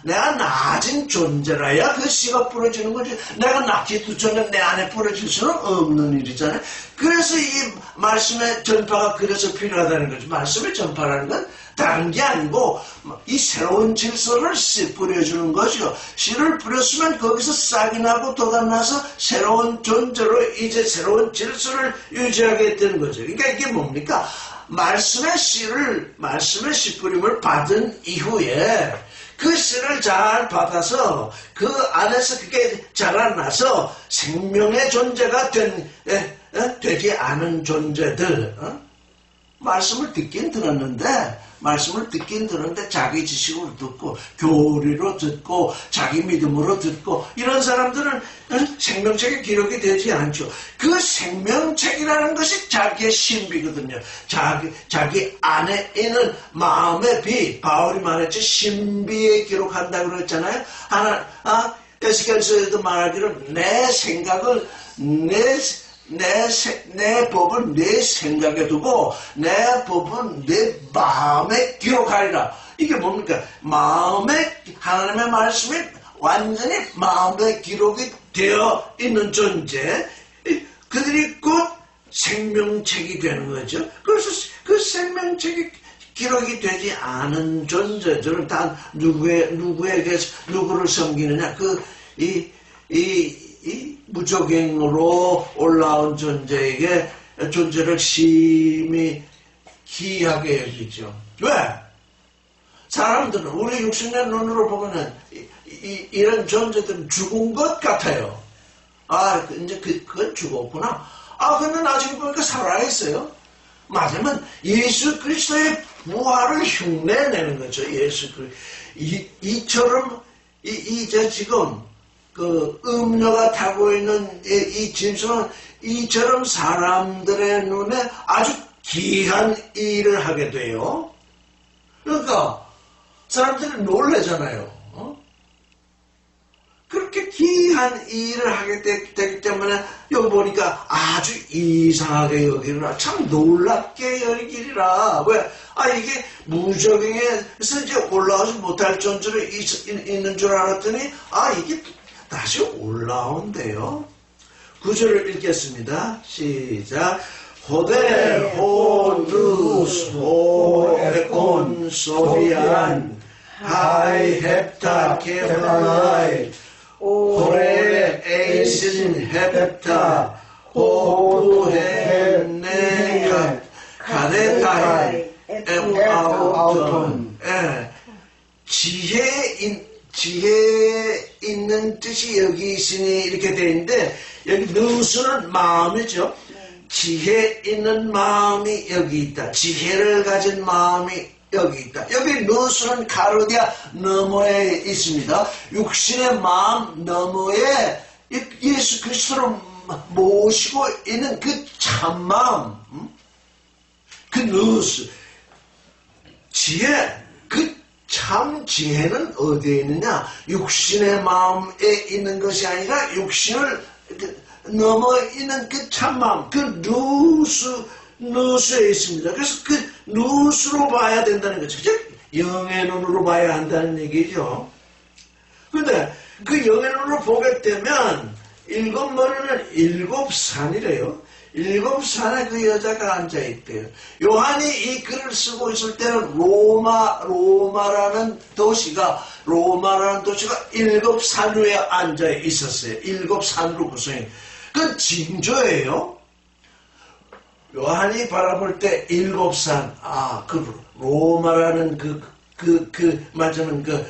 낮은 존재라야 그 씨가 뿌려지는 거지. 내가 낳기도 전에 내 안에 뿌려질 수는 없는 일이잖아요. 그래서 이 말씀의 전파가 그래서 필요하다는 거죠. 말씀의 전파라는 건 다른 게 아니고 이 새로운 질서를 씨 뿌려주는 거죠. 씨를 뿌렸으면 거기서 싹이 나고 돋아나서 새로운 존재로 이제 새로운 질서를 유지하게 되는 거죠. 그러니까 이게 뭡니까? 말씀의 씨 뿌림을 받은 이후에 그 씨를 잘 받아서 그 안에서 그게 자라나서 생명의 존재가 되지 않은 존재들, 말씀을 듣긴 들었는데 자기 지식으로 듣고 교리로 듣고 자기 믿음으로 듣고 이런 사람들은 생명책에 기록이 되지 않죠. 그 생명책이라는 것이 자기의 신비거든요. 자기 안에 있는 마음의 비, 바울이 말했죠. 신비에 기록한다고 그랬잖아요. 에스겔서에도 말하기를 내 생각을 내 법을 내 생각에 두고 내 법은 내 마음에 기록하리라. 이게 뭡니까? 하나님의 말씀이 완전히 마음에 기록이 되어 있는 존재, 그들이 곧 생명책이 되는 거죠. 그래서 그 생명책이 기록이 되지 않은 존재들은 다 누구를 섬기느냐? 이 무적행으로 올라온 존재를 심히 기이하게 여기죠. 왜? 사람들은 우리 육신의 눈으로 보면은 이런 존재들은 죽은 것 같아요. 이제 그건 죽었구나. 근데 나중에 보니까 살아있어요. 맞으면 예수 그리스도의 부활을 흉내내는 거죠. 예수 그리스도. 이처럼 지금 그 음료가 타고 있는 이 짐승은 이처럼 사람들의 눈에 아주 기이한 일을 하게 돼요. 그러니까 사람들이 놀라잖아요. 그렇게 기이한 일을 하게 되기 때문에 여기 보니까 아주 이상하게 여기리라. 참 놀랍게 여기리라. 왜? 이게 무적행에서 이제 올라오지 못할 존재로 있는 줄 알았더니 이게 다시 올라온대요. 구절을 읽겠습니다. 시작. 호델 호누스 호에콘 소비안 하이 헵타 케바나이 호레 에이신 헵타 호두헤네가 가데타이 엠아우톤. 지혜 있는 뜻이 여기 있으니 이렇게 되어 있는데 여기 누수는 마음이죠. 지혜 있는 마음이 여기 있다. 지혜를 가진 마음이 여기 있다. 여기 누수는 가르디아 너머에 있습니다. 육신의 마음 너머에 예수 그리스도를 모시고 있는 그 참마음, 그 누수, 지혜, 참 지혜는 어디에 있느냐? 육신의 마음에 있는 것이 아니라 육신을 넘어 있는 그 참마음, 그 누수에 있습니다. 그래서 그 누수로 봐야 된다는 거죠. 영의 눈으로 봐야 한다는 얘기죠. 근데 그 영의 눈으로 보게 되면 일곱 머리는 일곱 산이래요. 일곱 산에 그 여자가 앉아있대요. 요한이 이 글을 쓰고 있을 때는 로마라는 도시가 일곱 산 위에 앉아 있었어요. 일곱 산으로 구성해. 그건 징조예요. 요한이 바라볼 때 일곱 산, 그 로마라는 말하자면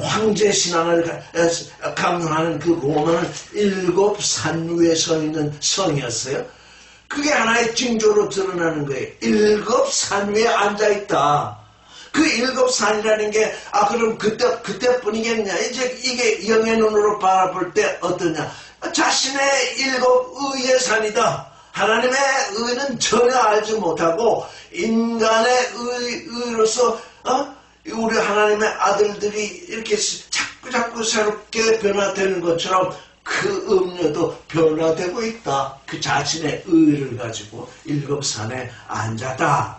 황제 신앙을 강요하는 그 로마는 일곱 산 위에 서 있는 성이었어요. 그게 하나의 징조로 드러나는 거예요. 일곱 산 위에 앉아있다. 그 일곱 산이라는 게, 그럼 그때뿐이겠냐? 이제 이게 영의 눈으로 바라볼 때 어떠냐? 자신의 일곱 의의 산이다. 하나님의 의는 전혀 알지 못하고, 인간의 의로서, 우리 하나님의 아들들이 이렇게 자꾸 새롭게 변화되는 것처럼 그 음료도 변화되고 있다. 그 자신의 의를 가지고 일곱 산에 앉았다.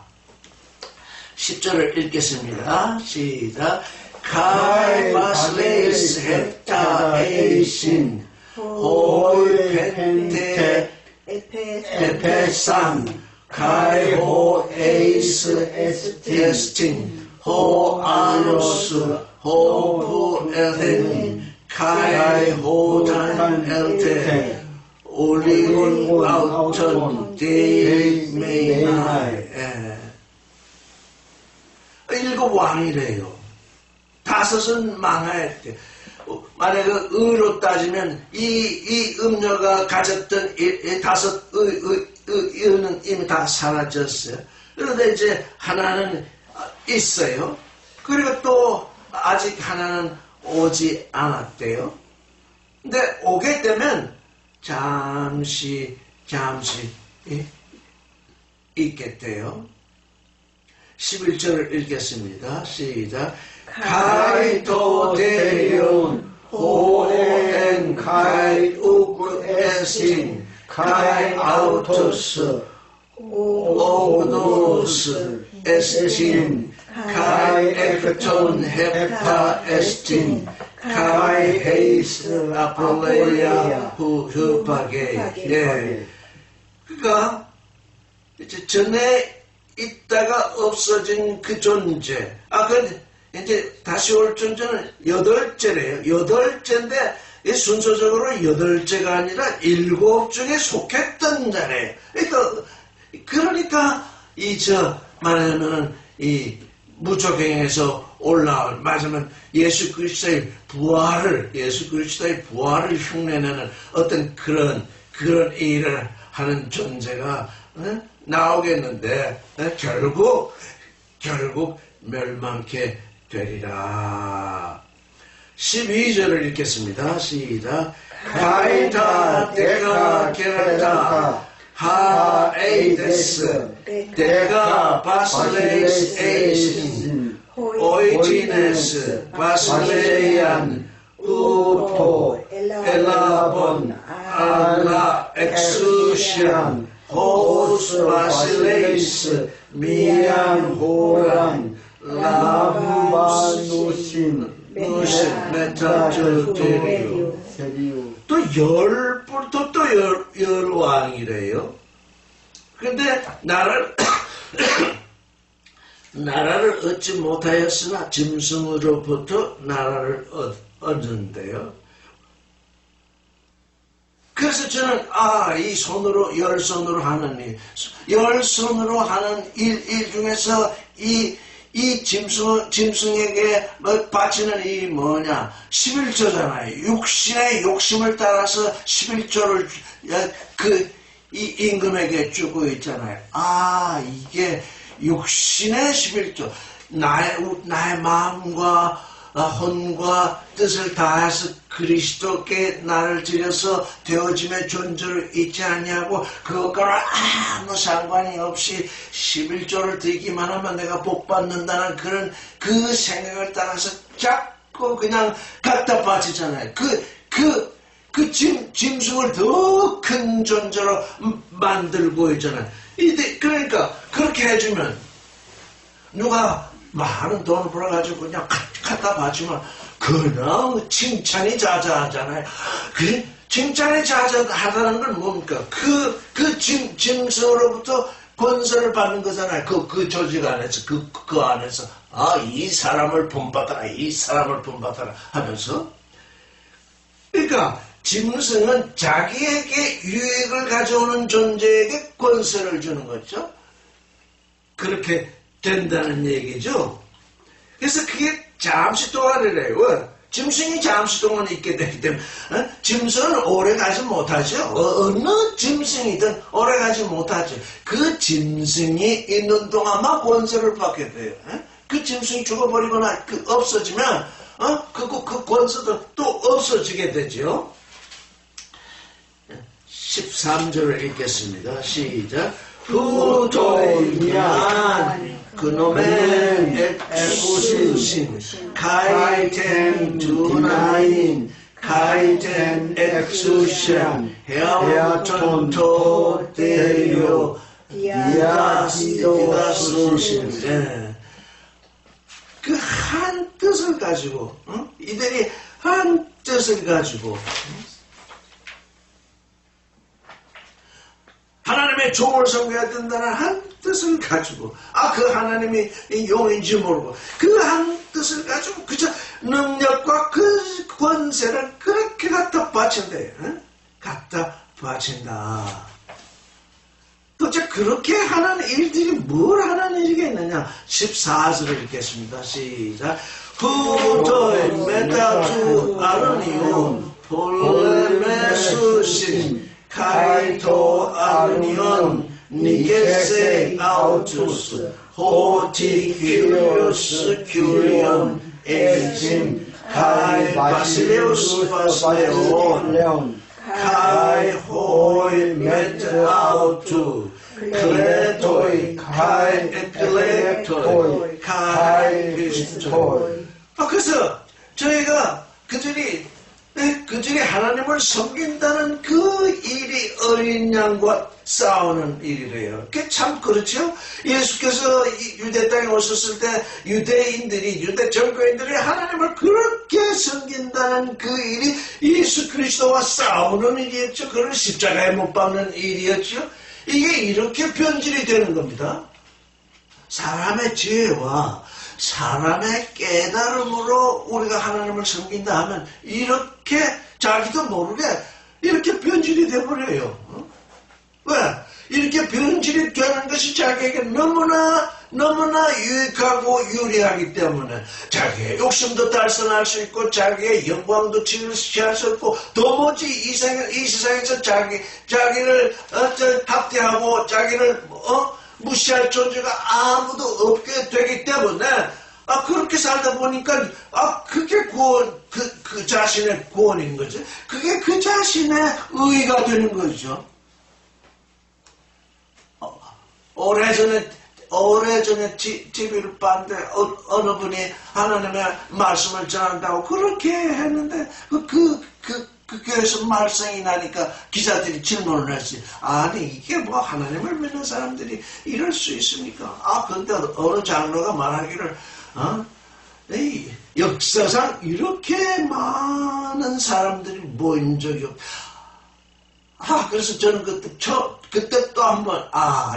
10절을 읽겠습니다. 시작. Kai basleis hepta eisin hoi pente epesan kai ho eis estin ho anos ho pu elten Kai hotan elte 올리곤 아우천 데이메이나이. 일곱 왕이래요. 다섯은 망할 때. 만약에 의로 따지면 이 음녀가 가졌던 다섯 의는 이미 다 사라졌어요. 그런데 이제 하나는 있어요. 그리고 또 아직 하나는 오지 않았대요. 근데 오게 되면 잠시 있겠대요. 11절을 읽겠습니다. 시작. 카이토 데리온 호엔 카이 우크 에신 카이 아우토스 오그노스 에스틴 카이 에크톤 헤파 에스틴 카이 헤이스 아폴레야 후바게. 예. 그러니까 이제 전에 있다가 없어진 그 존재. 그 이제 다시 올 존재는 여덟째래요. 여덟째인데 순서적으로 여덟째가 아니라 일곱 중에 속했던 자래요. 그러니까 말하자면은 이 무적행에서 올라올, 말하자면 예수 그리스도의 부활을 흉내내는 어떤 그런 일을 하는 존재가 나오겠는데 결국 멸망케 되리라. 12절을 읽겠습니다. 시작. 카이타 데카 케라타 하에이데스 데카 바슬레이스 에이신 오이지네스 바슬레이안 우포 엘라본 알라 엑수시안 호스 바실레이스 미안 호란 라무바누신 메타조테리오. 또 열 왕이래요. 근데 나라를 얻지 못하였으나 짐승으로부터 나라를 얻는데요. 그래서 저는 이 열 손으로 하는 일 중에서 이 짐승에게 바치는 일이 뭐냐? 11조잖아요. 육신의 욕심을 따라서 11조를 이 임금에게 주고 있잖아요. 이게 육신의 11조. 나의 마음과 혼과 뜻을 다해서 그리스도께 나를 드려서 되어짐의 존재를 잊지 않냐고, 그것과 아무 상관이 없이 11조를 드리기만 하면 내가 복받는다는 그 생각을 따라서 자꾸 그냥 갖다 바치잖아요. 짐승을 더 큰 존재로 만들고 있잖아요. 그러니까 그렇게 해주면 누가 많은 돈을 벌어가지고 그냥 갖다 바치면 그냥 칭찬이 자자하잖아요. 그 칭찬이 자자하다는 건 뭡니까? 그 짐승으로부터 권세를 받는 거잖아요. 그 조직 안에서, 그 안에서. 아, 이 사람을 본받아라, 이 사람을 본받아라 하면서. 그러니까, 짐승은 자기에게 유익을 가져오는 존재에게 권세를 주는 거죠. 그렇게 된다는 얘기죠. 그래서 그게 잠시 동안이래요. 짐승이 잠시 동안 있게 되기 때문에 짐승은 오래가지 못하죠. 어느 짐승이든 오래가지 못하죠. 그 짐승이 있는 동안만 권세를 받게 돼요. 그 짐승이 죽어버리거나 없어지면 그 권세도 또 없어지게 되죠. 13절을 읽겠습니다. 시작. 후토이면 그놈의 엑수신 카이텐 두나인 카이텐 엑수션 헤아톤토 데요 디아스신 그 한 뜻을 가지고 이들이 한 뜻을 가지고 하나님의 종을 섬겨야 된다는 한 뜻을 가지고 그 하나님이 용인지 모르고 그 한 뜻을 가지고 그저 능력과 그 권세를 그렇게 갖다 바친대요. 갖다 바친다. 도대체 그렇게 하는 일들이 뭘 하는 일이겠느냐. 14절을 읽겠습니다. 시작. 후토의 메타투 아르니온 폴레메수신 카이토 아르니온 니게세 아우투스 호티 큐리오스 큐리온 에짐 카이 바실레우스 바실레온 카이 호이 메트 아우투 클레토이 카이 에필레토이 카이 피스토이. 그래서 저희가 그들이 하나님을 섬긴다는 그 일이 어린 양과 싸우는 일이래요. 그게 참 그렇죠? 예수께서 유대 땅에 오셨을 때 유대 정교인들이 하나님을 그렇게 섬긴다는 그 일이 예수 그리스도와 싸우는 일이었죠. 그를 십자가에 못 박는 일이었죠. 이게 이렇게 변질이 되는 겁니다. 사람의 지혜와 사람의 깨달음으로 우리가 하나님을 섬긴다 하면 이렇게 자기도 모르게 이렇게 변질이 되어버려요. 왜? 이렇게 변질이 되는 것이 자기에게 너무나 유익하고 유리하기 때문에 자기의 욕심도 달성할 수 있고 자기의 영광도 취할 수 있고 도무지 이 세상에서 자기를 학대하고 자기를 무시할 존재가 아무도 없게 되기 때문에 그렇게 살다 보니까 그게 그 자신의 구원인 거죠. 그게 그 자신의 의의가 되는 거죠. 오래전에 TV를 봤는데 어느 분이 하나님의 말씀을 전한다고 그렇게 했는데 그 교회에서 말썽이 나니까 기자들이 질문을 했어요. 아니 이게 뭐 하나님을 믿는 사람들이 이럴 수 있습니까? 근데 어느 장로가 말하기를 역사상 이렇게 많은 사람들이 모인 적이 없다. 그래서 저는 그때 또 한번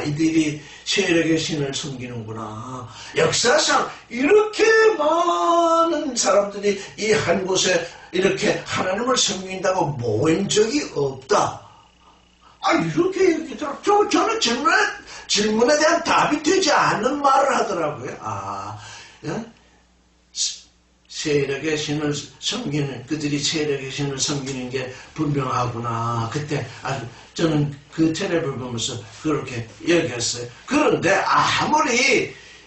이들이 세력의 신을 섬기는구나. 역사상 이렇게 많은 사람들이 이 한 곳에 이렇게 하나님을 섬긴다고 모인 적이 없다. 이렇게 얘기하더라고요. 저는 질문에 대한 답이 되지 않는 말을 하더라고요. 세력의 신을 섬기는, 그들이 세력의 신을 섬기는 게 분명하구나. 그때 저는 그 텔레비를 보면서 그렇게 얘기했어요. 그런데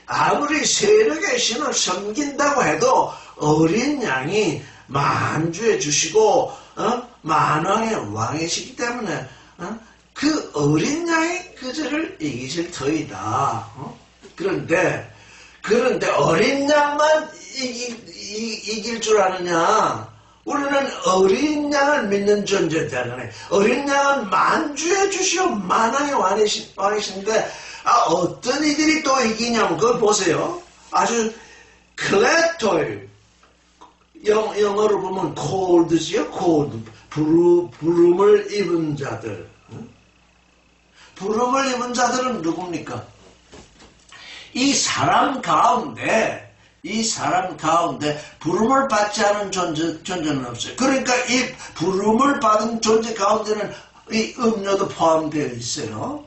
아무리 세력의 신을 섬긴다고 해도 어린 양이 만주해 주시고 만왕의 왕이시기 때문에 그 어린 양이 그들을 이기실 터이다. 그런데 어린 양만 이길 줄 아느냐? 우리는 어린 양을 믿는 존재다. 어린 양은 만주해 주시오 만왕의 왕이신데 어떤 이들이 또 이기냐면 그걸 보세요. 아주 클레토이, 영어로 보면 cold지요. cold. 부름을 입은 자들. 부름을 입은 자들은 누굽니까? 이 사람 가운데 부름을 받지 않은 존재는 없어요. 그러니까 이 부름을 받은 존재 가운데는 이 음료도 포함되어 있어요.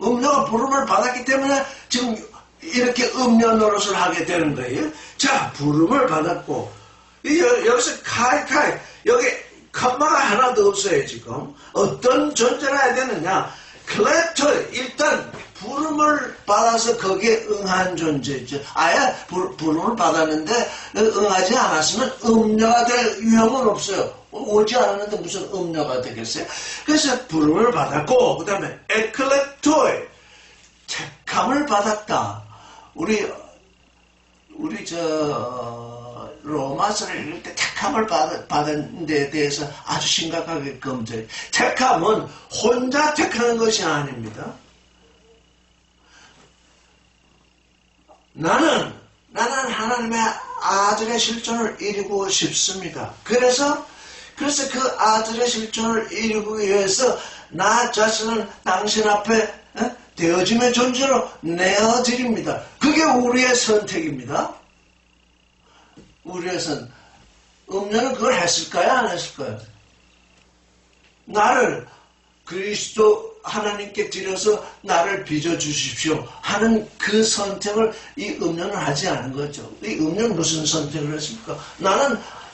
음료가 부름을 받았기 때문에 지금 이렇게 음료 노릇을 하게 되는 거예요. 자, 부름을 받았고, 여기서 카이, 여기 컴마가 하나도 없어요, 지금. 어떤 존재라 해야 되느냐? 클레토, 일단 부름을 받아서 거기에 응한 존재죠. 아예 부름을 받았는데 응하지 않았으면 음료가 될 위험은 없어요. 오지 않았는데 무슨 음료가 되겠어요? 그래서 부름을 받았고, 그 다음에 에클레토이, 택함을 받았다. 우리 로마서를 읽을 때 택함을 받은 데에 대해서 아주 심각하게 검토해요. 택함은 혼자 택하는 것이 아닙니다. 나는 하나님의 아들의 실존을 이루고 싶습니다. 그래서 그 아들의 실존을 이루기 위해서 나 자신을 당신 앞에 되어짐의 존재로 내어드립니다. 그게 우리의 선택입니다. 우리의 음료는 그걸 했을까요? 안 했을까요? 나를 그리스도 하나님께 드려서 나를 빚어주십시오 하는 그 선택을 이 음료는 하지 않은 거죠. 이 음료는 무슨 선택을 했습니까?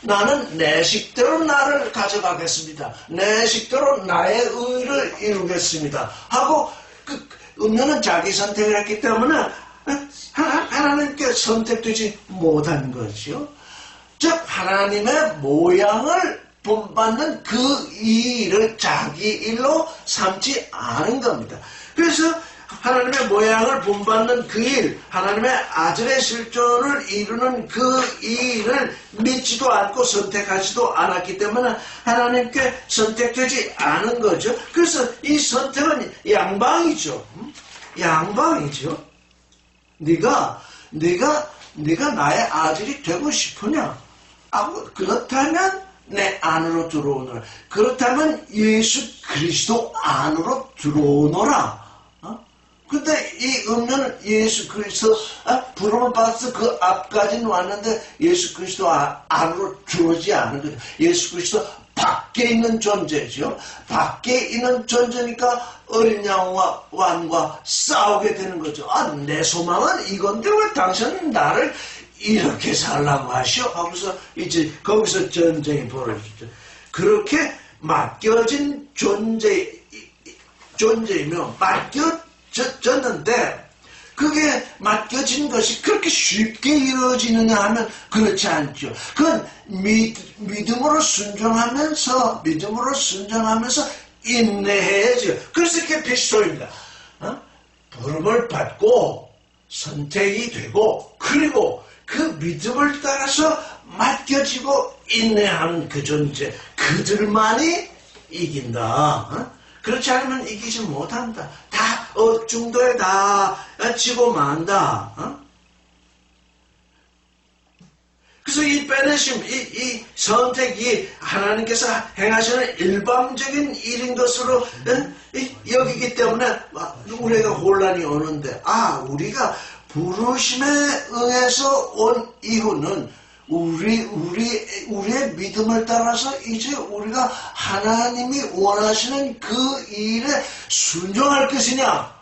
나는 내 식대로 나를 가져가겠습니다. 내 식대로 나의 의를 이루겠습니다. 하고 그 음료는 자기 선택을 했기 때문에 하나님께 선택되지 못한 거죠. 즉 하나님의 모양을 본받는 그 일을 자기 일로 삼지 않은 겁니다. 그래서 하나님의 모양을 본받는 그 일, 하나님의 아들의 실존을 이루는 그 일을 믿지도 않고 선택하지도 않았기 때문에 하나님께 선택되지 않은 거죠. 그래서 이 선택은 양방이죠. 양방이죠. 네가 나의 아들이 되고 싶으냐? 그렇다면 내 안으로 들어오너라. 그렇다면 예수 그리스도 안으로 들어오너라. 근데 이 음료는 예수 그리스도 부름을 받아서 그 앞까지는 왔는데 예수 그리스도 안으로 들어오지 않은 거죠. 예수 그리스도 밖에 있는 존재죠. 밖에 있는 존재니까 어린 양과 왕과 싸우게 되는 거죠. 내 소망은 이건데 왜 당신은 나를 이렇게 살라고 하시오? 하고서 이제 거기서 전쟁이 벌어지죠. 그렇게 맡겨진 존재이며 맡겨졌는데 그게 맡겨진 것이 그렇게 쉽게 이루어지느냐 하면 그렇지 않죠. 그건 믿음으로 순종하면서 인내해야죠. 그래서 이렇게 피스톨입니다. 부름을 받고 선택이 되고 그리고 그 믿음을 따라서 맡겨지고 인내하는 그 존재, 그들만이 이긴다. 그렇지 않으면 이기지 못한다. 다 중도에 다 지고 만다. 그래서 이 빼내심, 이 선택이 하나님께서 행하시는 일방적인 일인 것으로 여기기 때문에 우리가 혼란이 오는데, 우리가 부르심에 의해서 온 이유는 우리의 믿음을 따라서 이제 우리가 하나님이 원하시는 그 일에 순종할 것이냐?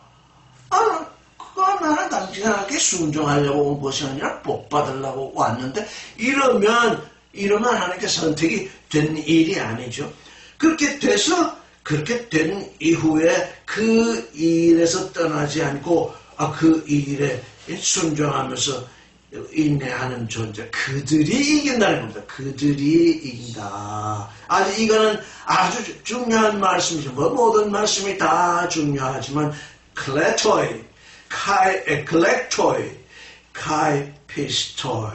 그건 나는 당신에게 순종하려고 온 것이 아니라 복 받으려고 왔는데 이러면 하나님께 선택이 된 일이 아니죠. 그렇게 된 이후에 그 일에서 떠나지 않고 그 일에 순종하면서 인내하는 존재, 그들이 이긴다는 겁니다. 그들이 이긴다. 이거는 아주 중요한 말씀이죠. 모든 말씀이 다 중요하지만 클레토이, 에클렉토이, 카이 피스토이.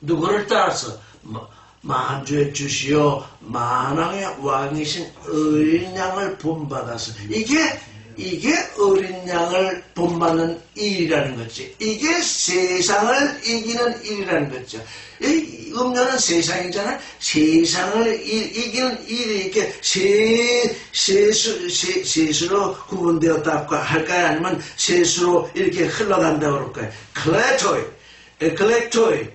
누구를 따라서 만주의 주시오 만왕의 왕이신 어린 양을 본받아서 이게 어린 양을 본받는 일이라는 거지. 이게 세상을 이기는 일이라는 거죠. 이 음료는 세상이잖아요. 세상을 이기는 일이 이렇게 세수로 구분되었다 할까요? 아니면 세수로 이렇게 흘러간다고 그럴까요? 클렉토이,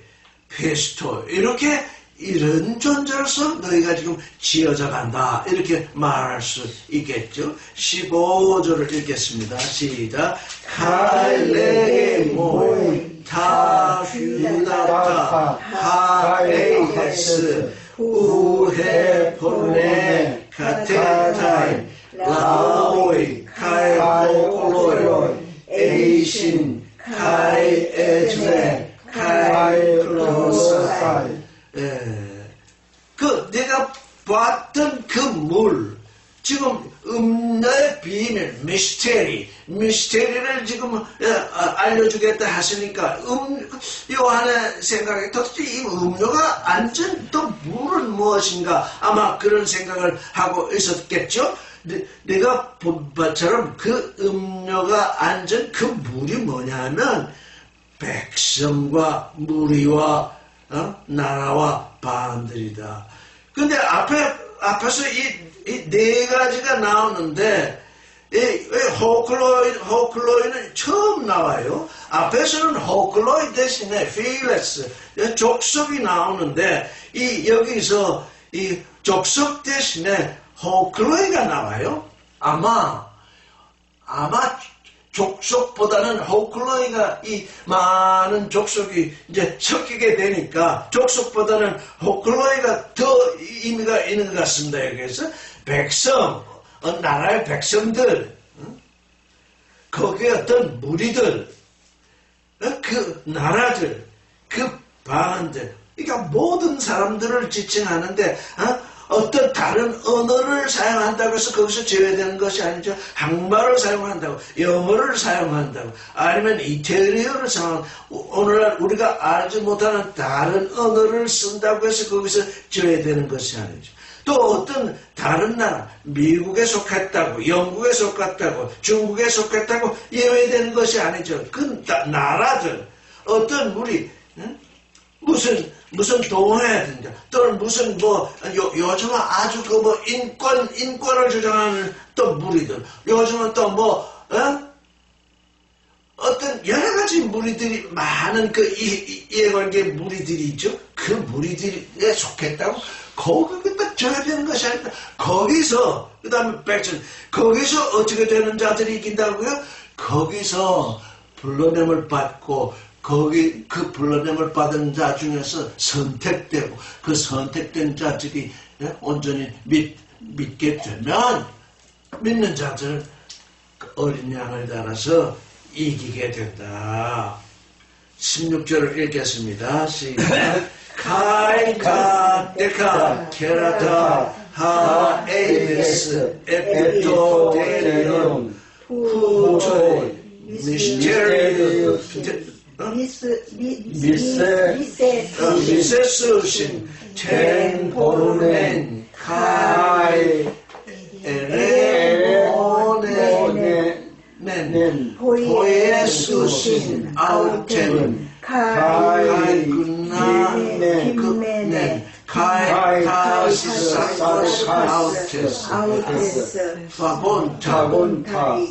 페스토 이렇게 이런 존재로서 너희가 지금 지어져 간다 이렇게 말할 수 있겠죠. 15절을 읽겠습니다. 시작. 칼레 모이 타휴다타 하에이스 우헤폴레 카테타이 라오이 카이오콜로이 에이신 카이에즈레 카이클로사이 내가 봤던 그 물, 지금 음녀의 비밀, 미스테리를 지금 알려주겠다 하시니까, 요한의 생각에 도대체 이 음료가 앉은 또 물은 무엇인가? 아마 그런 생각을 하고 있었겠죠? 내가 본 것처럼 그 음료가 앉은 그 물이 뭐냐면, 백성과 무리와 나라와 반들이다. 근데 앞에서 이 네 가지가 나오는데, 호클로이는 처음 나와요. 앞에서는 호클로이 대신에 필레스, 족속이 나오는데, 여기서 이 족속 대신에 호클로이가 나와요. 아마 족속보다는 호클로이가 이 많은 족속이 이제 섞이게 되니까 족속보다는 호클로이가 더 의미가 있는 것 같습니다. 그래서 백성, 나라의 백성들, 거기에 어떤 무리들, 그 나라들, 그 방언들, 그러니까 모든 사람들을 지칭하는데 어떤 다른 언어를 사용한다고 해서 거기서 제외되는 것이 아니죠. 한말을 사용한다고, 영어를 사용한다고, 아니면 이태리어를 사용한다고, 오늘날 우리가 알지 못하는 다른 언어를 쓴다고 해서 거기서 제외되는 것이 아니죠. 또 어떤 다른 나라, 미국에 속했다고, 영국에 속했다고, 중국에 속했다고 예외되는 것이 아니죠. 그 나라들, 어떤 우리 무슨 동호회든지 또는 무슨 요즘은 아주 인권을 주장하는 또 무리들, 요즘은 또 어떤 여러 가지 무리들이 많은 그 이해관계 무리들이 있죠. 그 무리들에 속했다고 거기다 져야 되는 것이 아니다. 거기서 그 다음에 백성 거기서 어떻게 되는 자들이 이긴다고요? 거기서 불러냄을 받고 그 불러냄을 받은 자 중에서 선택되고 그 선택된 자들이 온전히 믿게 되면 믿는 자들 어린 양을 따라서 이기게 된다. 16절을 읽겠습니다. 시작. 카이카 데카 케라타 하에이스 에피토데리온 후토이 미스테리우스 미세스신 첸보르넨 카이 에레모넨 포예수신 아우텐 카이군나 극넨 카이타시사코스 아우테스 파본타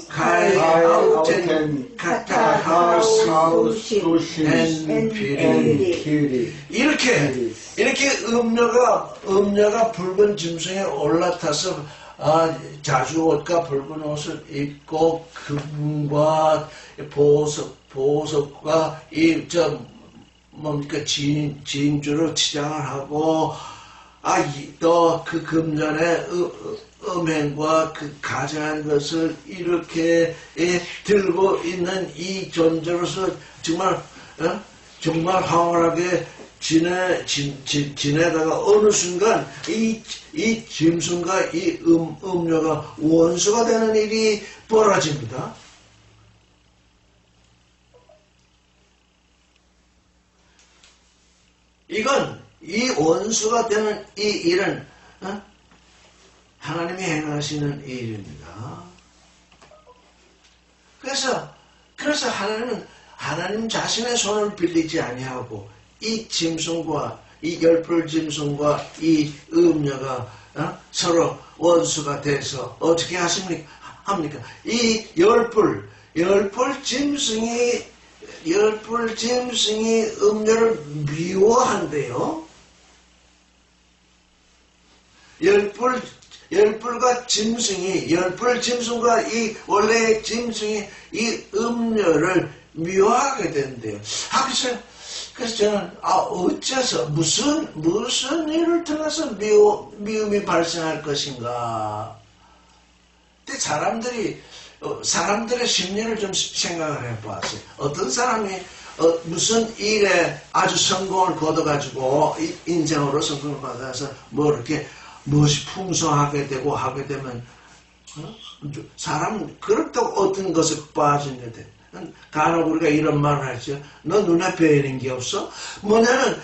카이아우텐 카타하우스루신 엔피리 이렇게 음녀가 붉은 짐승에 올라타서 자주옷과 붉은 옷을 입고 금과 보석과 진주를 치장을 하고 또 그 금전의 음행과 그 가장한 것을 이렇게 들고 있는 이 존재로서 정말 황홀하게 지내다가 어느 순간 이 짐승과 이 음료가 원수가 되는 일이 벌어집니다. 이 원수가 되는 이 일은 하나님이 행하시는 일입니다. 그래서 하나님은 하나님 자신의 손을 빌리지 아니하고 이 짐승과 이 열불 짐승과 이 음녀가 서로 원수가 돼서 어떻게 합니까? 이 열불 짐승이 음녀를 미워한대요. 열불과 짐승이 열불 짐승과 이 원래의 짐승이 이 음녀를 미워하게 된대요. 그래서 저는 어째서 무슨 일을 통해서 미움이 발생할 것인가? 근데 사람들의 심리를 좀 생각을 해보았어요. 어떤 사람이 무슨 일에 아주 성공을 거둬가지고 인생으로 성공을 받아서 뭐 이렇게 무엇이 풍성하게 되고 하게 되면 사람은 그렇다고 어떤 것에 빠지게 돼. 간혹 우리가 이런 말을 하죠. 너 눈에 뵈이는 게 없어? 뭐냐면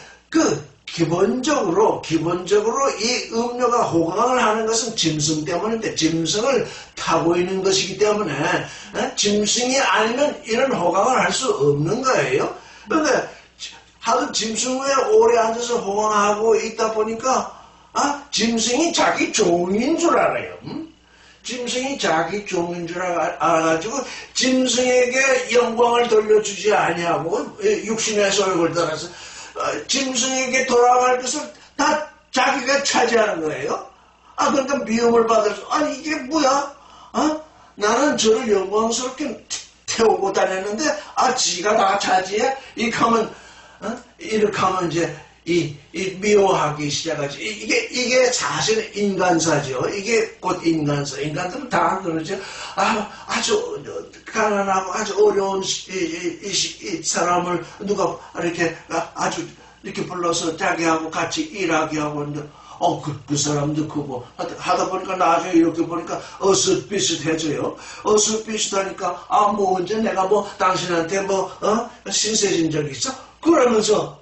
기본적으로 이 음료가 호강을 하는 것은 짐승 때문인데 짐승을 타고 있는 것이기 때문에 짐승이 아니면 이런 호강을 할 수 없는 거예요. 그런데 하도 짐승 위에 오래 앉아서 호강하고 있다 보니까 짐승이 자기 종인 줄 알아요. 짐승이 자기 종인 줄 알아가지고 짐승에게 영광을 돌려주지 아니하고 육신의 소욕을 따라서 짐승에게 돌아갈 것을 다 자기가 차지하는 거예요. 그러니까 미움을 받아서 이게 뭐야? 나는 저를 영광스럽게 태우고 다녔는데 지가 다 차지해? 이렇게 하면 이제 이 미워하기 시작하지. 이게 사실 인간사죠. 이게 곧 인간사. 인간들은 다 그러죠. 아주 가난하고 아주 어려운 이 사람을 누가 이렇게 아주 이렇게 불러서 자기하고 같이 일하게 하고 있는데, 그 사람도 크고 하다 보니까 나중에 이렇게 보니까 어슷비슷해져요. 어슷비슷하니까 뭐 언제 내가 당신한테 신세진 적 있어? 그러면서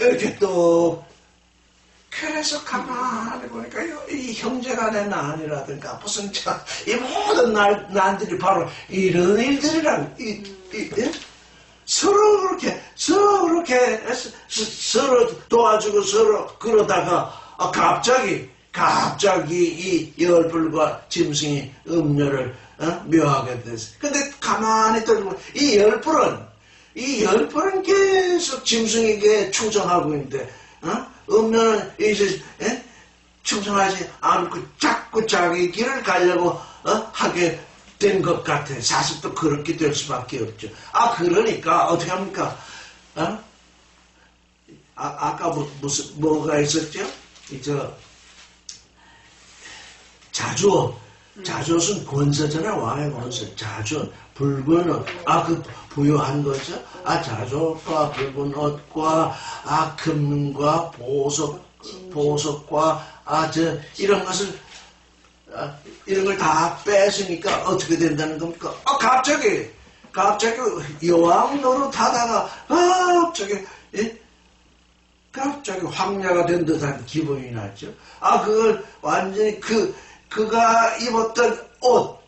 이렇게 또 그래서 가만히 보니까 이 형제간의 난이라든가 무슨 이 모든 난들이 바로 이런 일들이라고 서로 그렇게 서로 도와주고 서로 그러다가 갑자기 이 열불과 짐승이 음녀를 묘하게 됐어요. 근데 가만히 떨고 이 열불은 계속 짐승에게 충성하고 있는데, 음녀는 이제, 충성하지 않고 자꾸 자기 길을 가려고, 하게 된 것 같아. 사실 또 그렇게 될 수밖에 없죠. 그러니까, 어떻게 합니까? 아까 뭐가 있었죠? 자주옷은 권세잖아. 왕의 권세. 자주옷, 붉은 옷. 그 부유한 거죠. 자주옷과 붉은 옷과 금과 보석과 이런 것을 이런 걸 다 뺏으니까 어떻게 된다는 겁니까? 갑자기 여왕 노릇하다가 갑자기 황야가 된 듯한 기분이 났죠. 그걸 완전히 그가 입었던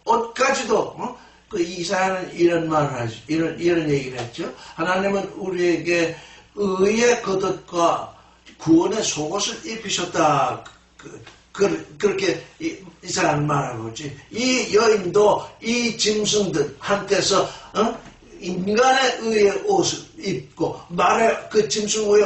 옷까지도, 이사야는 이런 말을 하죠. 이런 얘기를 했죠. 하나님은 우리에게 의의 겉옷과 구원의 속옷을 입히셨다. 그렇게 이사야는 말하고 있지. 이 여인도 이 짐승들한테서, 인간의 의의 옷을 입고, 말에 그 짐승 위에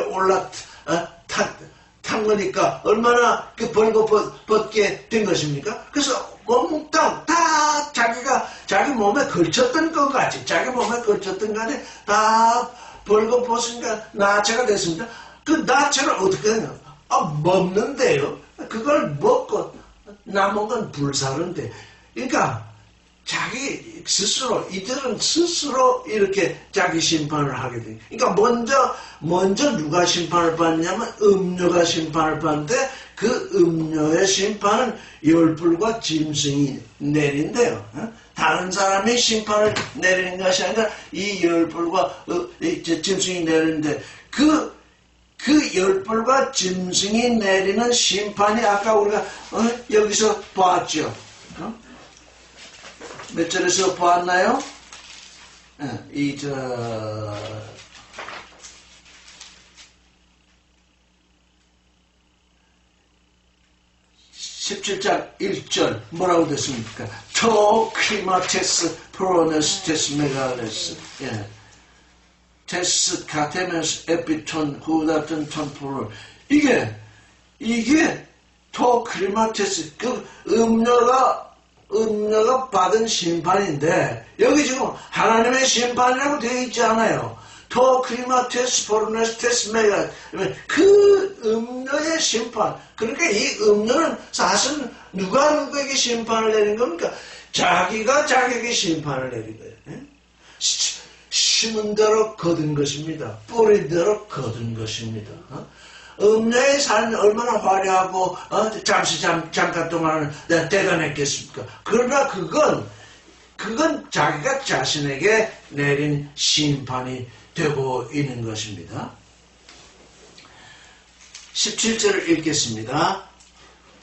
탄 거니까 얼마나 벌거벗게 된 것입니까? 그래서 몽땅 다 자기 몸에 걸쳤던 것 같이 자기 몸에 걸쳤던 간에 다 벌거벗으니까 나체가 됐습니다. 그 나체를 어떻게 하냐? 먹는데요. 그걸 먹고 남은 건 불사른데. 그러니까 이들은 스스로 이렇게 자기 심판을 하게 돼요. 그러니까 먼저 누가 심판을 받냐면 음녀가 심판을 받는데 그 음녀의 심판은 열불과 짐승이 내린대요. 다른 사람이 심판을 내리는 것이 아니라 이 열불과 짐승이 내리는데 그 열불과 짐승이 내리는 심판이 아까 우리가 여기서 봤죠. 몇 절에서 보았나요? (17장 1절) 뭐라고 됐습니까? 토 크리마테스 프로네스테스 메갈레스. 테스 카테메스 에피톤 후다튼 톤프로. 이게 토 크리마테스, 그 음료가 받은 심판인데, 여기 지금 하나님의 심판이라고 되어 있지 않아요. 토 크리마테스 포르네스테스 메가, 그 음료의 심판. 그러니까 이 음료는 사실 누가 누구에게 심판을 내린 겁니까? 자기가 자기에게 심판을 내린 거예요. 심은 대로 거둔 것입니다. 뿌린 대로 거둔 것입니다. 음료의 삶이 얼마나 화려하고 잠깐 동안은 대단했겠습니까? 그러나 그건 자기가 자신에게 내린 심판이 되고 있는 것입니다. 17절을 읽겠습니다.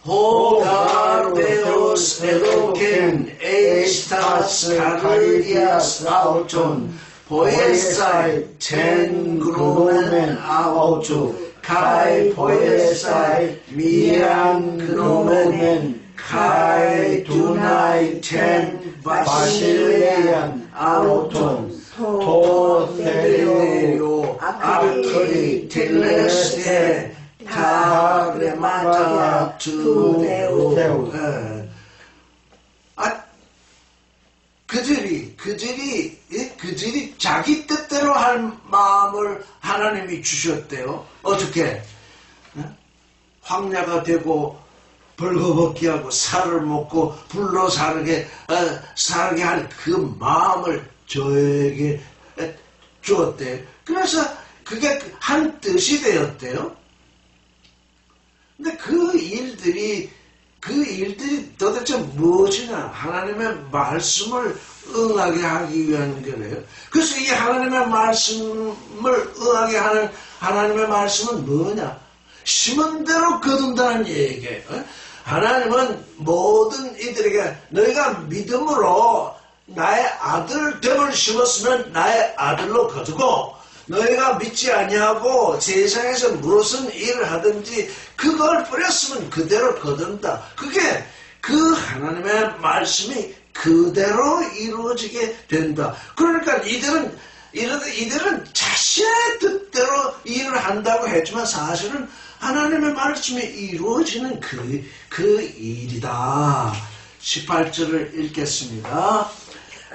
호가르데오스 엘로켄 에이스타스 가르디아스 아우톤 보에사이 텐 그노멘 아우토 카이 보에사이 미안 그노멘 카이 두나이 텐 바실레안 아우톤 토테리오 아크리 텔레스테 타그레마타 투데오. 그들이 자기 뜻대로 할 마음을 하나님이 주셨대요. 어떻게? 황야가 되고 벌거벗기 하고 살을 먹고 불로 살게 할 그 마음을 저에게 주었대요. 그래서 그게 한 뜻이 되었대요. 근데 그 일들이 도대체 무엇이냐? 하나님의 말씀을 응하게 하기 위한 거래요. 그래서 이 하나님의 말씀을 응하게 하는 하나님의 말씀은 뭐냐? 심은 대로 거둔다는 얘기예요. 하나님은 모든 이들에게 너희가 믿음으로 나의 아들 됨을 심었으면 나의 아들로 거두고, 너희가 믿지 아니하고 세상에서 무슨 일을 하든지 그걸 뿌렸으면 그대로 거둔다. 그게 그 하나님의 말씀이 그대로 이루어지게 된다. 그러니까 이들은 자신의 뜻대로 일을 한다고 했지만 사실은 하나님의 말씀이 이루어지는 그 일이다. 18절을 읽겠습니다.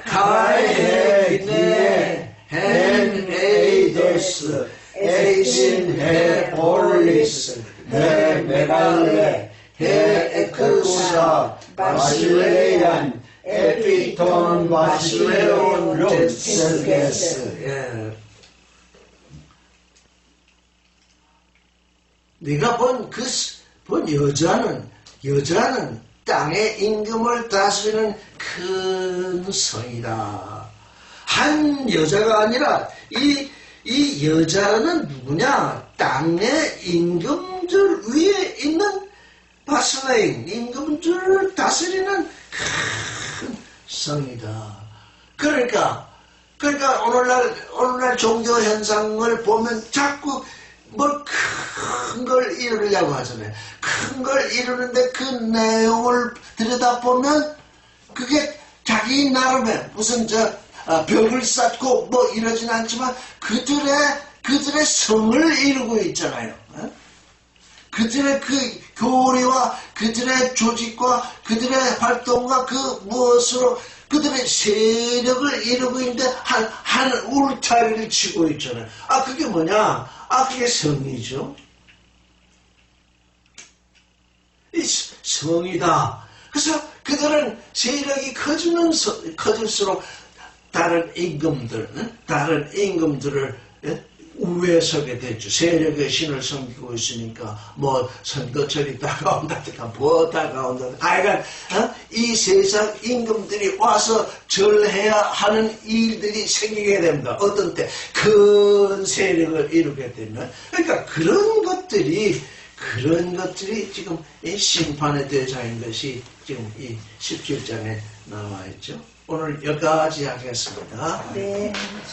카이헤 비네 헨 에이더스 에이신 헤 폴리스 헤 메갈레 헤 에크사 바실레안 에피톤 바실레온 룸스게스. 네가 본 여자는 땅의 임금을 다스리는 큰 성이다. 한 여자가 아니라 이 여자는 누구냐? 땅의 임금들 위에 있는 바슬레인, 임금들을 다스리는 큰 성이다. 그러니까 오늘날 종교 현상을 보면 자꾸 뭘 큰 걸 이루려고 하잖아요. 큰 걸 이루는데 그 내용을 들여다보면 그게 자기 나름의 무슨 벽을 쌓고 뭐 이러진 않지만 그들의 성을 이루고 있잖아요. 그들의 그 교리와 그들의 조직과 그들의 활동과 그 무엇으로 그들의 세력을 이루고 있는데 한 울타리를 치고 있잖아요. 그게 뭐냐? 그게 성이죠. 이 성이다. 그래서 그들은 세력이 커질수록 다른 임금들을 우회에 서게 됐죠. 세력의 신을 섬기고 있으니까 뭐 선거철이 다가온다든가 뭐 다가온다든가 하여간 이 세상 임금들이 와서 절해야 하는 일들이 생기게 됩니다. 어떤 때 큰 세력을 이루게 되면, 그러니까 그런 것들이 그런 것들이 지금 이 심판의 대상인 것이 지금 이 17장에 나와 있죠. 오늘 여기까지 하겠습니다. 네.